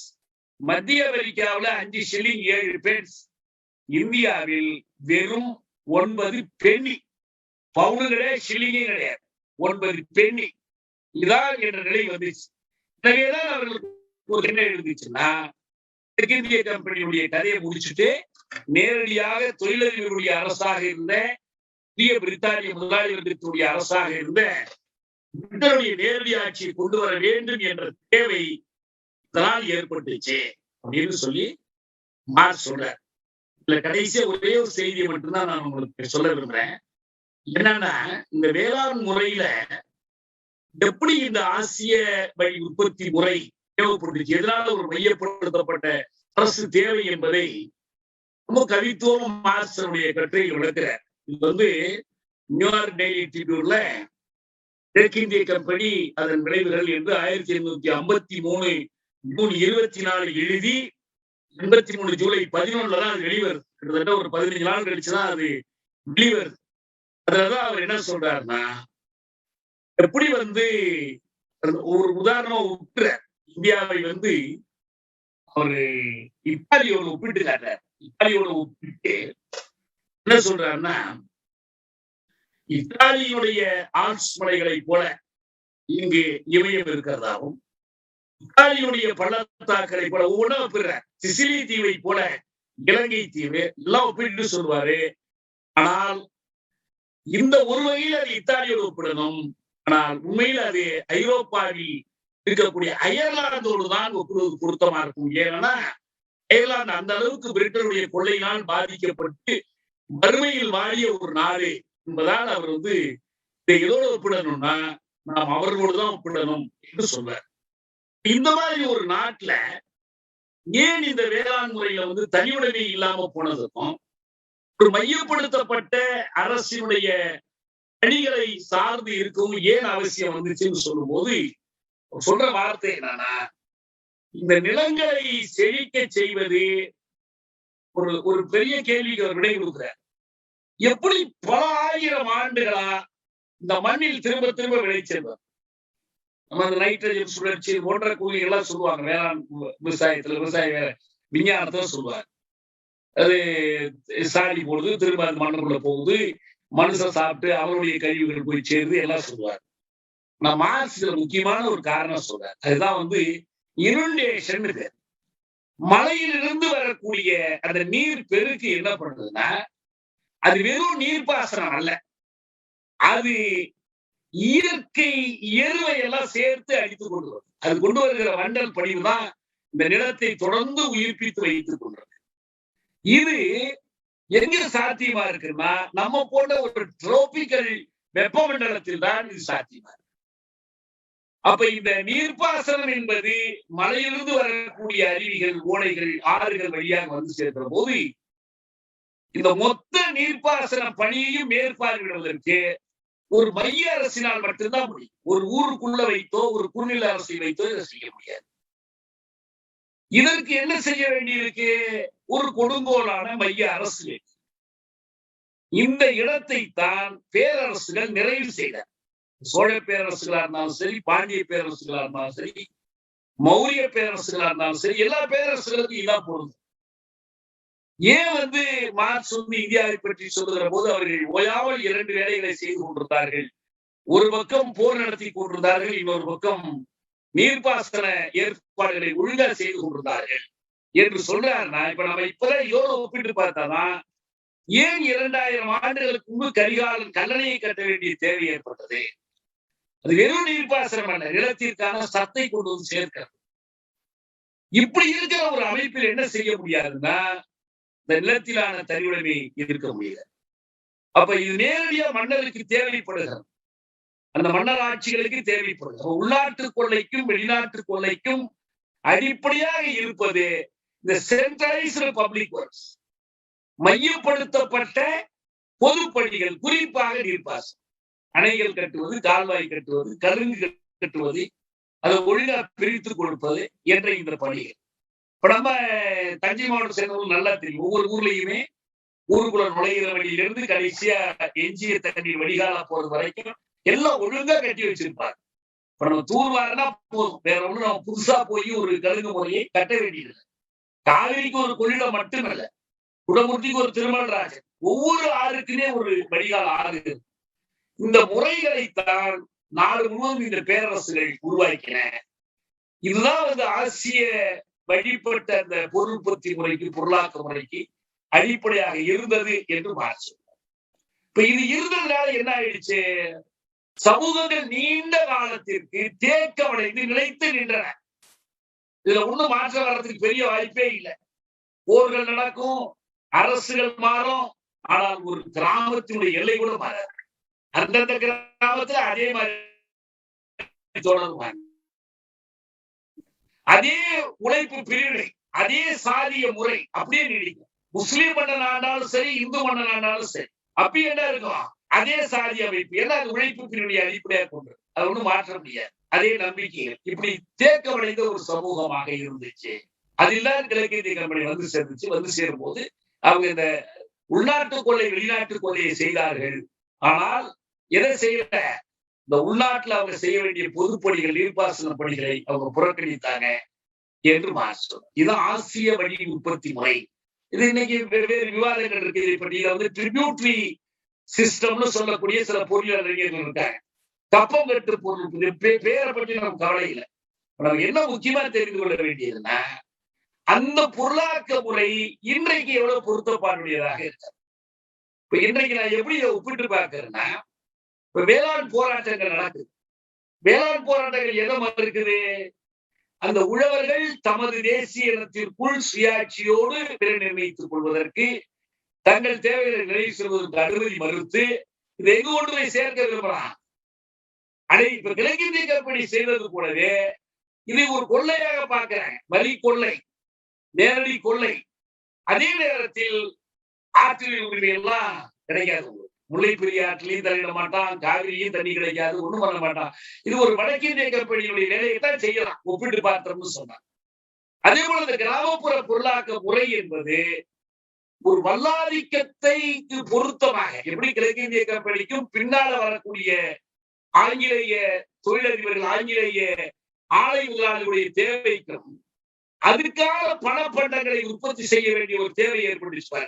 மத்திய அமெரிக்காவில 5 ஷில்லிங் 7 பென்ஸ், இந்தியாவில் வெறும் 9 பென்னி. பவுனுகளே ஷில்லிங்கே கிடையாது, 9 பென்னி. இதான் என்ற நிலை வந்துச்சு. எனவேதான் அவர்களுக்கு என்ன எழுதிச்சுன்னா, கிழக்கிந்திய கம்பெனியுடைய கதையை முடிச்சுட்டு நேரடியாக தொழிலதிபர்களுடைய அரசாக இருந்த இந்திய பிரித்தானிய முதலாளி வர்க்கத்துடைய அரசாக இருந்த பிரிட்டனுடைய நேரடி ஆட்சியை கொண்டு வர வேண்டும் என்ற தேவை இதனால் ஏற்பட்டுச்சு அப்படின்னு சொல்லி மார்க்ஸ் சொல்றார். இதுல கடைசியா ஒரே ஒரு செய்தியை மட்டும்தான் நான் உங்களுக்கு சொல்ல விரும்புறேன். என்னன்னா, இந்த வேளாண் முறையில எப்படி இந்த ஆசிய வழி உற்பத்தி முறை தேவைப்பட்டுச்சு, எதனால ஒரு மையப்படுத்தப்பட்ட அரசு தேவை என்பதை ரொம்ப கவித்துவம் மார்க்ஸுடைய கட்டுரையில் விளக்குறார். இது வந்து நியூயார்க் டெய்லி ட்ரிபியூன்ல கிழக்கிந்திய கம்பெனி அதன் விளைவுகள் என்று 1853 ஜூன் 24 எழுதி 83 ஜூலை 11 தான் அது வெளிவருது. கிட்டத்தட்ட ஒரு 15 நாள் கழிச்சுதான் அது வெளிவருது. அதுலதான் அவர் என்ன சொல்றாருன்னா, எப்படி ஒரு உதாரணமா விட்டுற இந்தியாவை அவரு இத்தாலியோட ஒப்பிட்டு காட்டுறாரு. இத்தாலியோட ஒப்பிட்டு என்ன சொல்றாருன்னா, இத்தாலியுடைய ஆல்ப்ஸ் மலைகளை போல இங்கு இமயம் இருக்கிறதாகவும், இத்தாலியுடைய பள்ளத்தாக்களை போல ஒவ்வொன்றா ஒப்பிடுறார். சிசிலி தீவை போல இலங்கை தீவு எல்லாம் ஒப்பிட்டு சொல்வாரு. ஆனால் இந்த ஒரு வகையில் அது இத்தாலியோடு ஒப்பிடணும். ஆனால் உண்மையில் அது ஐரோப்பாவில் இருக்கக்கூடிய அயர்லாந்தோடு தான் ஒப்பிடுவது பொருத்தமா இருக்கும். ஏன்னா அயர்லாந்து அந்த அளவுக்கு பிரிட்டனுடைய கொள்ளையினால் பாதிக்கப்பட்டு வறுமையில் வாழிய ஒரு நாடு என்பதால் அவர் இதை எதோடு ஒப்பிடணும்னா நாம் அவர்களோடு தான் ஒப்பிடணும் என்று சொல்வார். இந்த மாதிரி ஒரு நாட்டுல ஏன் இந்த வேளாண் முறையில தனியுடைமை இல்லாம போனதுக்கும் ஒரு மையப்படுத்தப்பட்ட அரசினுடைய பணிகளை சார்ந்து இருக்கவும் ஏன் அவசியம் வந்துச்சுன்னு சொல்லும் போது சொல்ற வார்த்தை என்னன்னா, இந்த நிலங்களை செழிக்க செய்வது ஒரு பெரிய கேள்விக்கு அவர் விடை கொடுக்கிறார். எப்படி பல ஆயிரம் ஆண்டுகளா இந்த மண்ணில் திரும்ப திரும்ப விளைச்செல்வார். நம்ம நைட்ரஜன் சுழற்சி போன்ற கூலிகள்லாம் சொல்லுவாங்க. வேளாண் விவசாய விஞ்ஞானத்தை சொல்லுவாங்க. அது சாடி போடுது, திரும்ப அது மண்ணுக்குள்ள போகுது, மனுஷன் சாப்பிட்டு அவருடைய கழிவுகள் போய் சேருது எல்லாம் சொல்லுவார். நான் மார்க்ஸ் முக்கியமான ஒரு காரணம் சொல்றேன். அதுதான் இனுண்டேஷன். மலையிலிருந்து வரக்கூடிய அந்த நீர் பெருக்கு என்ன பண்ணுதுன்னா, அது வெறும் நீர்ப்பாசனம் அல்ல, அது இயற்கை எருவை எல்லாம் சேர்த்து அடித்துக் கொண்டு வரும். அது கொண்டு வருகிற வண்டல் படிவு தான் இந்த நிலத்தை தொடர்ந்து உயிர்ப்பித்து வைத்துக் கொண்டது. இது எங்க சாத்தியமா இருக்குன்னா, நம்ம போன்ற ஒரு டிரோபிக்கல் வெப்பமண்டலத்தில் தான் இது சாத்தியமா இருக்கு. அப்ப இந்த நீர்ப்பாசனம் என்பது மலையிலிருந்து வரக்கூடிய அருவிகள், ஓடைகள், ஆறுகள் வழியாக சேர்க்கிற போது இந்த மொத்த நீர்ப்பாசன பணியையும் மேற்பார்வையிடுவதற்கு ஒரு மைய அரசினால் மட்டும்தான் முடியும். ஒரு ஊருக்குள்ள வைத்தோ ஒரு குறுநில அரசை வைத்தோ இதை செய்ய முடியாது. இதற்கு என்ன செய்ய வேண்டியிருக்கு? ஒரு கொடுங்கோலான மைய அரசு. இந்த இடத்தை தான் பேரரசுகள் நிறைவு செய்தார். சோழ பேரரசுகளா இருந்தாலும் சரி, பாண்டிய பேரரசுகளா இருந்தாலும் சரி, மௌரிய பேரரசுகளா இருந்தாலும் சரி, எல்லா பேரரசுகளுக்கும் இதான் பொருந்தும். ஏன் மார்க்ஸ் இந்தியாவை பற்றி சொல்லுகிற போது அவர்கள் ஓயாமல் 2 வேலைகளை செய்து கொண்டிருந்தார்கள். ஒரு பக்கம் போர் நடத்தி கொண்டிருந்தார்கள், இன்னொரு பக்கம் நீர்ப்பாசன ஏற்பாடுகளை ஒழுங்காக செய்து கொண்டிருந்தார்கள் என்று சொல்றாருன்னா, இப்ப நம்ம இப்பதான் இதோடு ஒப்பிட்டு பார்த்தாதான் ஏன் 2000 ஆண்டுகளுக்கு முன்பு கல்லணையை கட்ட வேண்டிய தேவை ஏற்பட்டது. அது வெறும் நீர்ப்பாசனம் அல்ல, நிலத்திற்கான சத்தை கொண்டு சேர்க்கிறது. இப்படி இருக்கிற ஒரு அமைப்பில் என்ன செய்ய முடியாதுன்னா, இந்த நிலத்திலான தனியுடைமை இருக்க முடியாது. அப்ப இது நேரடியா மன்னருக்கு தேவைப்படுகிறது, அந்த மன்னர் ஆட்சிகளுக்கு தேவைப்படுகிறது. உள்நாட்டு கொள்ளைக்கும் வெளிநாட்டு கொள்ளைக்கும் அடிப்படையாக இருப்பது இந்த சென்ட்ரலைஸ்டு பப்ளிக் ஒர்க்ஸ், மையப்படுத்தப்பட்ட பொதுப்பணிகள், குறிப்பாக நீர்ப்பாசனம், அணைகள் கட்டுவது, கால்வாய் கட்டுவது, கருங்கு கட்டுவது, அதை ஒழுங்கா பிரித்து கொடுப்பது என்ற இந்த பணிகள். இப்ப நம்ம தஞ்சை மாவட்டம் சேர்ந்தவங்களுக்கு நல்லா தெரியும். ஒவ்வொரு ஊர்லயுமே ஊருக்குள்ள நுழைகிற வழியிலிருந்து கடைசியா எஞ்சிய தண்ணீர் வடிகால போறது வரைக்கும் எல்லாம் ஒழுங்கா கட்டி வச்சிருப்பாங்க. இப்ப நம்ம தூர்வாருன்னா போதும், வேற ஒண்ணு நம்ம புதுசா போய் ஒரு கழுகு முறையை கட்ட வேண்டியது. காவிரிக்கு ஒரு கொள்ளிடம் மட்டுமல்ல, குடமுருத்திக்கு ஒரு திருமலராஜன், ஒவ்வொரு ஆறுக்குமே ஒரு வடிகால ஆறு. இந்த முறைகளைத்தான் நாடு முழுவதும் இந்த பேரரசுகள் உருவாக்கின. இதுதான் ஆசிய வழிபட்ட அந்த பொருட்பத்தி முறைக்கு, பொருளாக்க முறைக்கு அடிப்படையாக இருந்தது என்று மாற்று. இப்ப இது இருந்ததுனால என்ன ஆயிடுச்சு? சமூகங்கள் நீண்ட காலத்திற்கு தேக்கமடைந்து நிலைத்து நின்றன. இதுல ஒண்ணும் மாற்றம் வர்றதுக்கு பெரிய வாய்ப்பே இல்லை. போர்கள் நடக்கும், அரசுகள் மாறும், ஆனால் ஒரு கிராமத்தினுடைய எல்லை கூட மாறாது. அந்தந்த கிராமத்துல அதே மாதிரி தொடருவாங்க. அதே உழைப்பு பிரிவினை, அதே சாதிய முறை அப்படியே நீடிக்கும். முஸ்லீம் மன்னன் ஆனாலும் சரி, இந்து மன்னன் ஆனாலும் சரி, அப்படி என்ன இருக்கும்? அதே சாதி அமைப்பு. ஏன்னா அது உழைப்பு பிரிவினை அடிப்படையாக கொண்டது. அது ஒண்ணும் மாற்ற முடியாது. அதே நம்பிக்கைகள் இப்படி தேக்கமடைந்த ஒரு சமூகமாக இருந்துச்சு. அதில்தான் கிழக்கிந்திய கம்பெனி வந்து சேர்ந்துச்சு. வந்து சேரும் போது அவங்க இந்த உள்நாட்டு கொள்ளை வெளிநாட்டு கொள்ளையை செய்தார்கள். ஆனால் எதை செய்யல, இந்த உள்நாட்டுல அவங்க செய்ய வேண்டிய பொதுப்பணிகள் நீர்ப்பாசன பணிகளை அவங்க புறக்கணித்தாங்க என்று மாற்றம். இது ஆசிய வழி உற்பத்தி முறை. இது இன்னைக்கு வெவ்வேறு விவாதங்கள் இருக்கு. இதை பற்றி வந்து ட்ரிபியூட்ரி சிஸ்டம்னு சொல்லக்கூடிய சில பொருளியல் இருக்காங்க. கப்பம் கட்டு பொருள் பேரை பற்றி நமக்கு கவலை இல்லை. நம்ம என்ன முக்கியமா தெரிந்து கொள்ள வேண்டியதுன்னா, அந்த பொருளாக்க முறை இன்றைக்கு எவ்வளவு பொருத்தப்பாடுடையதாக இருக்கு. இப்ப இன்றைக்கு நான் எப்படி இதை ஒப்பிட்டு பார்க்கிறேன்னா, இப்ப வேளாண் போராட்டங்கள் நடக்குது. வேளாண் போராட்டங்கள் எதை இருக்குது? அந்த உழவர்கள் தமது தேசிய இனத்திற்குள் சுயாட்சியோடு விலை நிர்ணயித்துக் கொள்வதற்கு தங்கள் தேவைகளை நிறைவு செய்வதற்கு அனுமதி மறுத்து இதை எங்கு கொண்டு போய் சேர்க்க விரும்புறான். அதை இப்ப கிழக்கிந்திய கம்பெனி செய்தது போலவே இதை ஒரு கொள்ளையாக பார்க்கிறாங்க. வரி கொள்ளை, நேரடி கொள்ளை. அதே நேரத்தில் ஆற்றில் உரிமை எல்லாம் கிடைக்காது. முல்லை பெரிய ஆற்றிலையும் தலையிட மாட்டான், காவிரியும் தண்ணி கிடைக்காது, ஒண்ணும் பண்ண மாட்டான். இது ஒரு வடக்கிந்திய கம்பெனியுடைய வேலையை தான் செய்யலாம் ஒப்பிட்டு பார்த்தோம்னு சொன்னாங்க. அதே போல இந்த கிராமப்புற பொருளாக்க முறை என்பது ஒரு வல்லாதிக்கத்தை பொருத்தமாக எப்படி கிழக்கிந்திய கம்பெனிக்கும் பின்னால வரக்கூடிய ஆங்கிலேய தொழிலதிபர்கள், ஆங்கிலேய ஆலை முதலாளிகளுடைய தேவைக்கும் அதுக்கான பணப்பண்டங்களை உற்பத்தி செய்ய வேண்டிய ஒரு தேவை ஏற்பட்டுச்சு.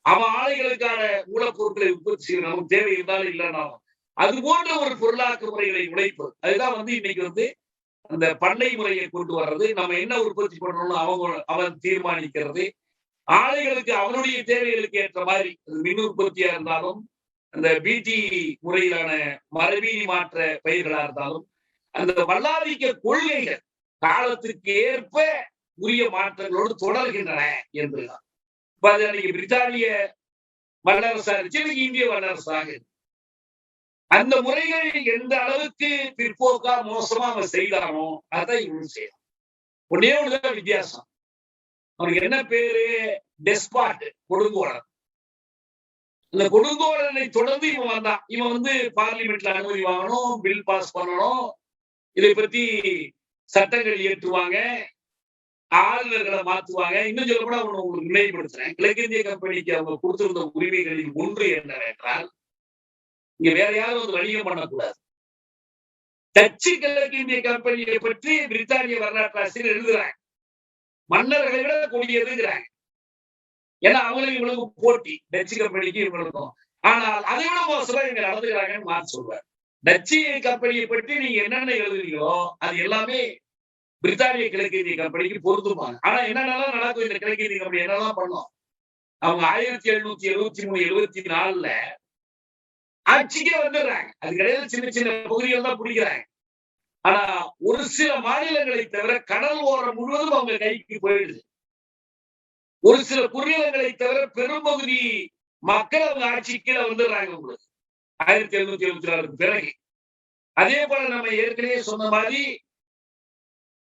அவன் ஆலைகளுக்கான மூலப்பொருட்களை உற்பத்தி செய்ய நமக்கு தேவை இருந்தாலும் இல்லைன்னாலும் அது போன்ற ஒரு பொருளாக்க முறைகளை உழைப்பது. அதுதான் வந்து இன்னைக்கு வந்து அந்த பண்ணை முறையை கொண்டு வர்றது. நம்ம என்ன உற்பத்தி பண்ணணும்னு அவன் தீர்மானிக்கிறது. ஆலைகளுக்கு அவனுடைய தேவைகளுக்கு ஏற்ற மாதிரி மின் உற்பத்தியா இருந்தாலும், அந்த பிடி முறையிலான மரபீதி மாற்ற பயிர்களா இருந்தாலும், அந்த வல்லாதிக்க கொள்கைகள் காலத்திற்கு ஏற்ப உரிய மாற்றங்களோடு தொடர்கின்றன என்பதுதான். இப்ப அது அன்னைக்கு பிரித்தானிய வல்லரசா இருந்துச்சு, இன்னைக்கு இந்திய வல்லரசாக இருக்கு. அந்த முறைகள் எந்த அளவுக்கு பிற்போக்கா மோசமா அவன் செய்தானோ அதான் இவனும் செய்யலாம். ஒன்னே ஒண்ணுதான் வித்தியாசம். அவனுக்கு என்ன பேரு? டெஸ்பாட், கொடுங்கோலன். இந்த கொடுங்கோலனை தொடர்ந்து இவன் வந்தான். இவன் வந்து பார்லிமெண்ட்ல அனுமதி வாங்கணும், பில் பாஸ் பண்ணணும், இதை பத்தி சட்டங்கள் இயற்றுவாங்க, ஆளுநர்களை மாத்துவாங்க. இன்னும் சொல்ல கூட அவனை உங்களுக்கு நினைவுபடுத்துறேன். கிழக்கிந்திய கம்பெனிக்கு அவங்க கொடுத்திருந்த உரிமைகளில் ஒன்று என்னவென்றால், இங்க வேற யாரும் வந்து வணிகம் பண்ணக்கூடாது. டச்சு கிழக்கிந்திய கம்பெனியை பற்றி பிரித்தானிய வரலாற்று ஆசிரியர் எழுதுறாங்க. மன்னர்களை விட கொடியதுங்கிறாங்க. ஏன்னா அவங்களுக்கு இவங்களுக்கு போட்டி, டச்சு கம்பெனிக்கு இவங்களுக்கும். ஆனால் அதை விட மோசமா இவங்க நடந்துக்கிறாங்கன்னு மாற்றி சொல்வார். டச்சு கம்பெனியை பற்றி நீங்க என்னென்ன எழுதுறீங்களோ அது எல்லாமே பிரித்தானிய கிழக்கிந்திய கம்பெனிக்கு பொருந்துமாங்க. ஆனா என்னென்னலாம் நடக்கும் இந்த கிழக்கிந்திய கம்பெனி என்னெல்லாம் பண்ணும்? அவங்க 1773, 74 ஆட்சிக்கே வந்துடுறாங்க. அது கிடையாது, சின்ன சின்ன பகுதிகள் தான் பிடிக்கிறாங்க. ஆனா ஒரு சில மாநிலங்களை தவிர கடல் ஓரம் முழுவதும் அவங்க கைக்கு போயிடுது. ஒரு சில குறுநிலங்களை தவிர பெரும்பகுதி மக்கள் அவங்க ஆட்சிக்கு வந்துடுறாங்க உங்களுக்கு 1774 பிறகு. அதே போல நம்ம ஏற்கனவே சொன்ன மாதிரி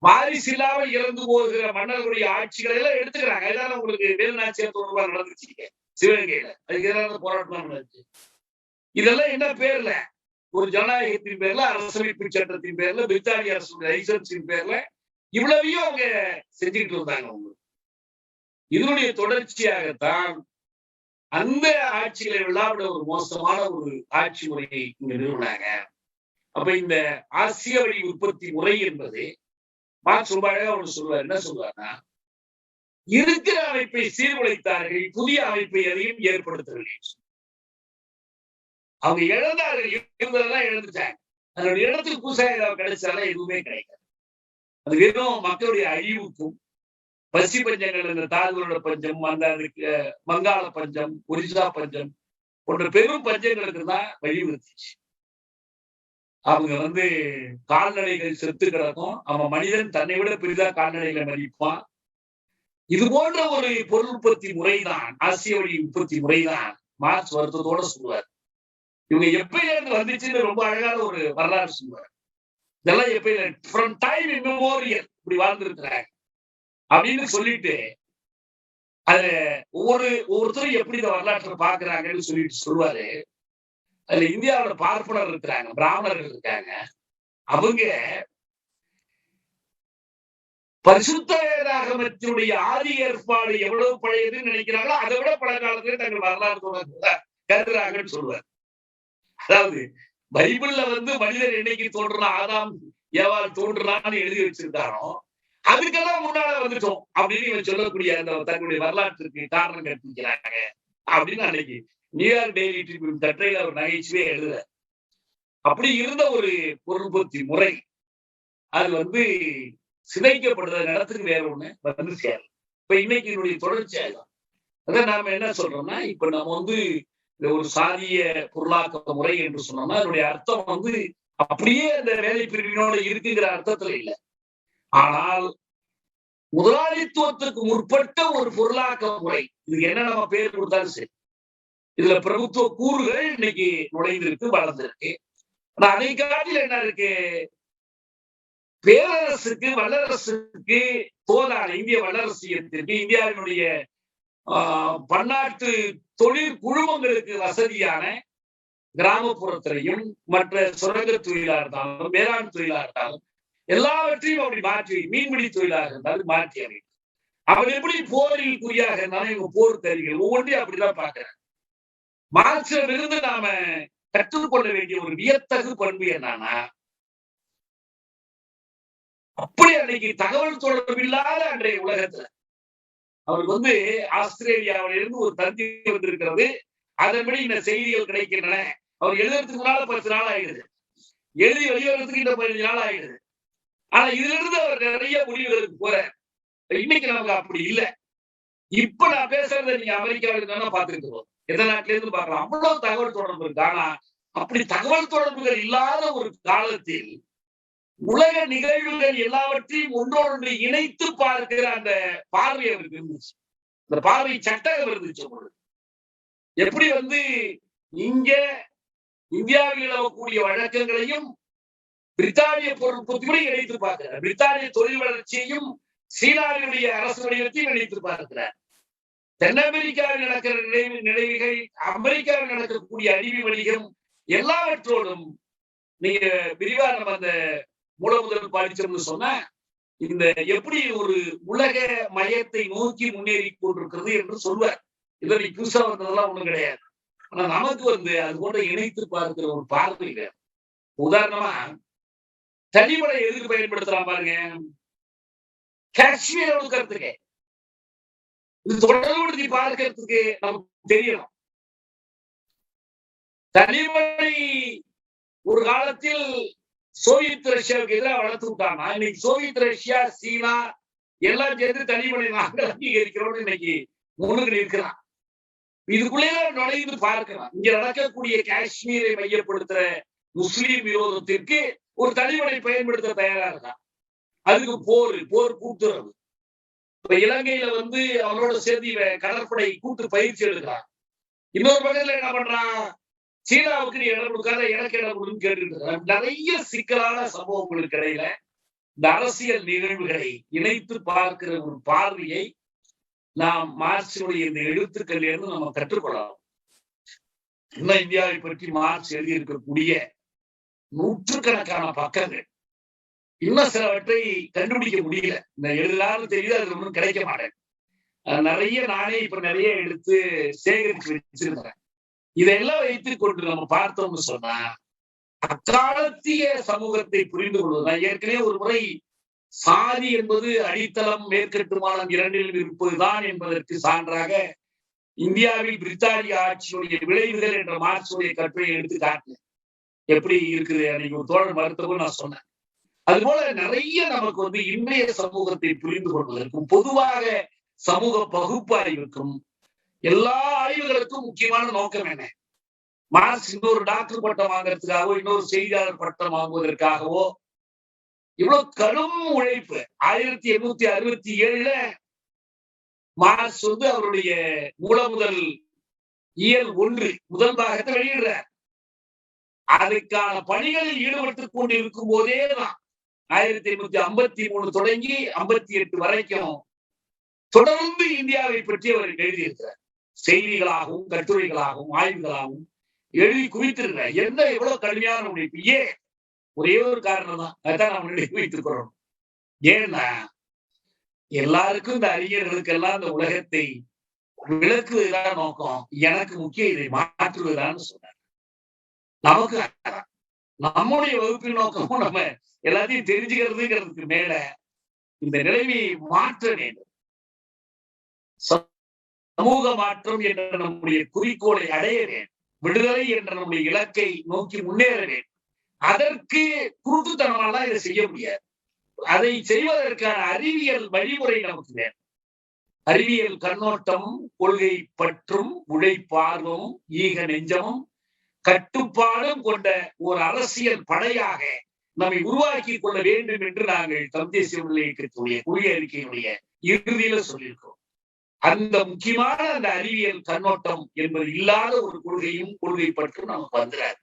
வாரிசு இல்லாமல் இறந்து போகிற மன்னர்களுடைய ஆட்சிகளை எல்லாம் எடுத்துக்கிறாங்க. அதனால உங்களுக்கு வேலுநாச்சியார் தொடர்பாக நடந்துச்சு சிவகங்கையில. அதுக்கு எதிரான போராட்டம் நடந்துச்சு. இதெல்லாம் என்ன பேர்ல? ஒரு ஜனநாயகத்தின் பேர்ல, அரசமைப்பு சட்டத்தின் பேர்ல, பிரித்தானிய அரசு லைசன்ஸின் பேர்ல இவ்வளவையும் அவங்க செஞ்சுக்கிட்டு இருந்தாங்க. உங்களுக்கு இதனுடைய தொடர்ச்சியாகத்தான் அந்த ஆட்சிகளை விழாவிட ஒரு மோசமான ஒரு ஆட்சி முறையை இங்க நிறுவனாங்க. அப்ப இந்த ஆசிய வழி உற்பத்தி முறை என்பது மார்க்ஸ் ரொம்ப அழகா ஒன்று சொல்லுவார். என்ன சொல்லுவார்னா, இருக்கிற அமைப்பை சீர்குலைத்தார்கள், புதிய அமைப்பை எதையும் ஏற்படுத்தவில்லை. அவங்க இழந்தார்கள், இருந்ததெல்லாம் இழந்துட்டாங்க. அதனுடைய இடத்துக்கு புதுசாக ஏதாவது கிடைச்சாலும் எதுவுமே கிடைக்காது. அது வெறும் மக்களுடைய அழிவுக்கும், பசி பஞ்சங்கள், இந்த தாழ்வுகளோட பஞ்சம், அந்த அதுக்கு வங்காள பஞ்சம், ஒரிசா பஞ்சம் போன்ற பெரும் பஞ்சங்களுக்கு தான் வழிவகுத்துச்சு. அவங்க வந்து கால்நடைகள் செத்து கிடக்கும், அவன் மனிதன் தன்னை விட பெரிதா கால்நடைகளை மதிப்பான். இது போன்ற ஒரு பொருள் உற்பத்தி முறைதான், ஆசிய வழி உற்பத்தி முறைதான் மார்க்ஸ் வருத்தத்தோட சொல்லுவார். இவங்க எப்பயிலிருந்து வந்துச்சுன்னு ரொம்ப அழகான ஒரு வரலாறு சொல்லுவார். இதெல்லாம் எப்ப ஃப்ரம் டைம் இம்மெமோரியல் இப்படி வாழ்ந்துருக்கிறாங்க அப்படின்னு சொல்லிட்டு அதுல ஒவ்வொருத்தரும் எப்படி இந்த வரலாற்றை பாக்குறாங்கன்னு சொல்லிட்டு சொல்லுவாரு. அதுல இந்தியாவோட பார்ப்பனர் இருக்கிறாங்க, பிராமணர்கள் இருக்காங்க, அவங்க பரிசுத்த வேதாகமத்தினுடைய ஆதி ஏற்பாடு எவ்வளவு பழையதுன்னு நினைக்கிறாங்களோ அதை விட பல காலத்துல தங்கள் வரலாறு கருதுறாங்கன்னு சொல்லுவார். அதாவது பைபிள்ல மனிதர் என்னைக்கு தோன்றுனா, ஆதாம் ஏவாள் தோன்றுறான்னு எழுதி வச்சிருக்காரோ அதுக்கெல்லாம் முன்னால வந்துட்டோம் அப்படின்னு இவன் சொல்லக்கூடிய அந்த தங்களுடைய வரலாற்றுக்கு காரணம் கற்பிக்கிறாங்க அப்படின்னு அன்னைக்கு நியூயார்க் டெய்லி ட்ரிபியூன் கட்டுரையில ஒரு நகைச்சுவே எழுத. அப்படி இருந்த ஒரு பொருள்பொத்தி முறை அது சிதைக்கப்படுற இடத்துக்கு வேற ஒண்ணு வந்து சேரும். இப்ப இன்னைக்கு என்னுடைய தொடர்ச்சியாக அதான் நாம என்ன சொல்றோம்னா, இப்ப நம்ம ஒரு சாதிய பொருளாக்க முறை என்று சொன்னோம்னா அதனுடைய அர்த்தம் அப்படியே அந்த வேலை பிரிவினோட இருக்குங்கிற அர்த்தத்துல இல்லை. ஆனால் முதலாளித்துவத்திற்கு முற்பட்ட ஒரு பொருளாக்க முறை, இது என்ன நம்ம பேர் கொடுத்தாலும் சரி, இதுல பிரபுத்துவ கூறுகள் இன்னைக்கு நுழைந்திருக்கு, வளர்ந்திருக்கு. ஆனா அதை காட்டில என்ன இருக்கு, பேரரசுக்கு வல்லரசுக்கு தோதான இந்திய வல்லரசியத்திற்கு இந்தியாவினுடைய பன்னாட்டு தொழில் குழுமங்களுக்கு வசதியான கிராமப்புறத்திலையும் மற்ற சுரங்க தொழிலா இருந்தாலும் வேளாண் தொழிலா இருந்தாலும் எல்லாவற்றையும் அப்படி மாற்றி, மீன்பிடி தொழிலாக இருந்தாலும் மாற்றி அமைக்கும். அவன் எப்படி போரில் குறியாக இருந்தாலும் இவங்க போர் கருவிகள் ஒவ்வொன்றையும் அப்படிதான் பாக்குறாங்க. மார்க்சிலிருந்து நாம கற்றுக்கொள்ள வேண்டிய ஒரு வியத்தகு பண்பு என்னன்னா, அப்படி அன்னைக்கு தகவல் தொடர்பு இல்லாத அன்றைய உலகத்துல அவருக்கு ஆஸ்திரேலியாவிலிருந்து ஒரு தந்தி வந்திருக்கிறது, அதன்படி இந்த செய்திகள் கிடைக்கின்றன. அவர் எழுதுறதுக்கு முன்னால 10 நாள் ஆயிடுது, எழுதி வெளிவரத்துக்கு இந்த 15 நாள் ஆயிடுது. ஆனா இதுல இருந்து அவர் நிறைய முடிவுகளுக்கு போறார். இன்னைக்கு நமக்கு அப்படி இல்லை. இப்ப நான் பேசுறத நீங்க அமெரிக்காவில இருந்தாலும் பார்த்துருக்கோம், எந்த நாட்டில இருந்து பார்க்கலாம், அவ்வளவு தகவல் தொடர்பு இருக்கு. ஆனா அப்படி தகவல் தொடர்புகள் இல்லாத ஒரு காலத்தில் உலக நிகழ்வுகள் எல்லாவற்றையும் ஒன்றோடு இணைத்து பார்க்கிற அந்த பார்வை அவருக்கு இருந்துச்சு, அந்த பார்வை சட்டகம் இருந்துச்சு. எப்படி இங்க இந்தியாவில் நிலவக்கூடிய வழக்கங்களையும் பிரித்தானிய பொறுப்புகளை இணைத்து பார்க்கிறார், பிரித்தானிய தொழில் வளர்ச்சியையும் சீனாவினுடைய அரசு வடிவத்தையும் இணைத்து பார்க்கிறார். தென் அமெரிக்காவில் நடக்கிற நினைவுகள், அமெரிக்காவில் நடக்கக்கூடிய அறிவு வணிகம் எல்லாவற்றோடும் நீங்க விரிவா நம்ம அந்த மூலமுதல் படிச்சோம்னு சொன்னா, இந்த எப்படி ஒரு உலக மையத்தை நோக்கி முன்னேறி கொண்டிருக்கிறது என்று சொல்வார். இதில் புதுசா வந்ததெல்லாம் ஒண்ணும் கிடையாது. ஆனா நமக்கு அது போன்ற இணைத்து பார்க்கிற ஒரு பார்வை வேறு. உதாரணமா தனிமலை எதுக்கு பயன்படுத்தலாம் பாருங்க, காஷ்மீர் ஒழுக்கிறதுக்கு, இது தொடர்புபடுத்தி பார்க்கிறதுக்கு நமக்கு தெரியணும். தனிமலை ஒரு காலத்தில் சோவியத் ரஷ்யாவுக்கு எதிராக வளர்த்து விட்டாங்க. இன்னைக்கு சோவியத் ரஷ்யா, சீனா எல்லாம் சேர்ந்து தனிமலை நாங்கள் அங்கீகரிக்கிறோம்னு இன்னைக்கு முன்னுக்கு நிற்கிறான். இதுக்குள்ளே நுழைந்து பார்க்கலாம். இங்க நடக்கக்கூடிய காஷ்மீரை மையப்படுத்துற முஸ்லீம் விரோதத்திற்கு ஒரு தனிமலை பயன்படுத்த தயாரா இருக்கான். அதுக்கு போர் கூட்டுறவு. இப்ப இலங்கையில அவனோட சேர்ந்து கடற்படை கூட்டு பயிற்சி எடுக்கிறான். இன்னொரு பக்கத்துல என்ன பண்றான், சீனாவுக்கு நீ இடம் கொடுக்காத எனக்கு இடம் கொடுன்னு கேட்டு நிறைய சிக்கலான சம்பவங்களுக்கு இடையில இந்த அரசியல் நிகழ்வுகளை இணைத்து பார்க்கிற ஒரு பார்வையை நாம் மார்க்சினுடைய இந்த எழுத்துக்கள் இருந்து நம்ம கற்றுக்கொள்ளலாம். இன்னும் இந்தியாவை பற்றி மார்க்ஸ் எழுதியிருக்கக்கூடிய நூற்றுக்கணக்கான பக்கங்கள், இன்னும் சிலவற்றை கண்டுபிடிக்க முடியல. இந்த எழுதாலும் தெரியுது, அது ஒன்றும் கிடைக்க மாட்டேன். நிறைய நானே இப்ப நிறைய எடுத்து சேகரிச்சு வச்சிருக்கிறேன். இதெல்லாம் வைத்துக் கொண்டு நம்ம பார்த்தோம்னு சொன்னா அக்காலத்திய சமூகத்தை புரிந்து கொள்வது. நான் ஏற்கனவே ஒரு முறை சாதி என்பது அடித்தளம் மேற்கட்டுமானம் இரண்டிலும் இருப்பதுதான் என்பதற்கு சான்றாக இந்தியாவில் பிரித்தானிய ஆட்சியுடைய விளைவுகள் என்ற மார்க்சுடைய கட்டுரையை எடுத்து காட்டினேன். எப்படி இருக்குது அன்னைக்கு ஒரு தோழர் மருத்துவம் நான் சொன்னேன். அதுபோல நிறைய நமக்கு இன்றைய சமூகத்தை புரிந்து கொள்வதற்கும் பொதுவாக சமூக பகுப்பாய்வுக்கும் எல்லா ஆய்வுகளுக்கும் முக்கியமான நோக்கம் என்ன, மார்க்ஸ் இன்னொரு டாக்டர் பட்டம் வாங்குறதுக்காகவோ இன்னொரு செய்தியாளர் பட்டம் வாங்குவதற்காகவோ இவ்வளவு கடும் உழைப்பு. 1867 மார்க்ஸ் அவருடைய மூலமுதல் இயல் 1 முதல் பாகத்தை வெளியிடுறார். அதுக்கான பணிகளில் ஈடுபட்டுக் கொண்டு இருக்கும் போதே தான் 1853 தொடங்கி 58 வரைக்கும் தொடர்ந்து இந்தியாவை பற்றி அவர் எழுதியிருக்கிறார். செய்திகளாகவும் கட்டுரைகளாகவும் ஆய்வுகளாகவும் எழுதி குவித்திருக்கிறார். என்ன எவ்வளவு கடுமையான உழைப்பு. ஏன் ஒரே ஒரு காரணம் தான். அதான் நாம் முன்னாடி வைத்துக்கிறோம். ஏன்னா எல்லாருக்கும் இந்த அறிஞர்களுக்கெல்லாம் இந்த உலகத்தை விளக்குவதுதான் நோக்கம். எனக்கு முக்கியம் இதை மாற்றுவதுதான் சொன்னார். நமக்கு நம்முடைய வகுப்பின் நோக்கமும் நம்ம எல்லாத்தையும் தெரிஞ்சுக்கிறதுங்கிறதுக்கு மேல இந்த நிலைமையை மாற்ற வேண்டும். சமூக மாற்றம் என்ற நம்முடைய குறிக்கோளை அடைய வேண்டும். விடுதலை என்ற நம்முடைய இலக்கை நோக்கி முன்னேற வேண்டும். அதற்கு குருட்டுத்தனமாலாம் இதை செய்ய முடியாது. அதை செய்வதற்கான அறிவியல் வழிமுறை நமக்கு வேண்டும். அறிவியல் கண்ணோட்டமும் கொள்கை பற்றும் உழைப்பார்வம் ஈக நெஞ்சமும் கட்டுப்பாடும் கொண்ட ஒரு அரசியல் படையாக நம்மை உருவாக்கி கொள்ள வேண்டும் என்று நாங்கள் தமிழ் தேசிய விடுதலை இயக்கத்துடைய கொள்கை அறிக்கையினுடைய இறுதியில சொல்லியிருக்கோம். அந்த முக்கியமான அந்த அறிவியல் கண்ணோட்டம் என்பது இல்லாத ஒரு கொள்கையும் கொள்கை பற்றும் நமக்கு வந்துடாது.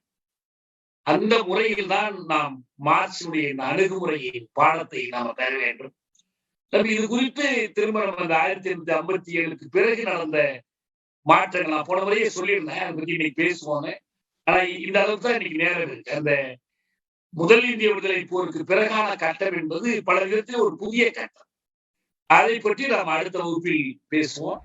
அந்த முறையில் தான் நாம் மார்க்சுடைய இந்த அணுகுமுறையின் பாடத்தை நாம பெற வேண்டும். இது குறித்து திரும்ப நம்ம 1857 பிறகு நடந்த மாற்றங்கள் நான் போன முறையே சொல்லியிருந்தேன். அதை பத்தி இன்னைக்கு பேசுவாங்க. ஆனா இந்த அளவுக்கு தான் இன்னைக்கு நேரம் இருக்கு. அந்த முதல் இந்திய விடுதலை போருக்கு பிறகான கட்டம் என்பது பல விதத்தில் ஒரு புதிய கட்டம். அதை பற்றி நாம் அடுத்த வகுப்பில் பேசுவோம்.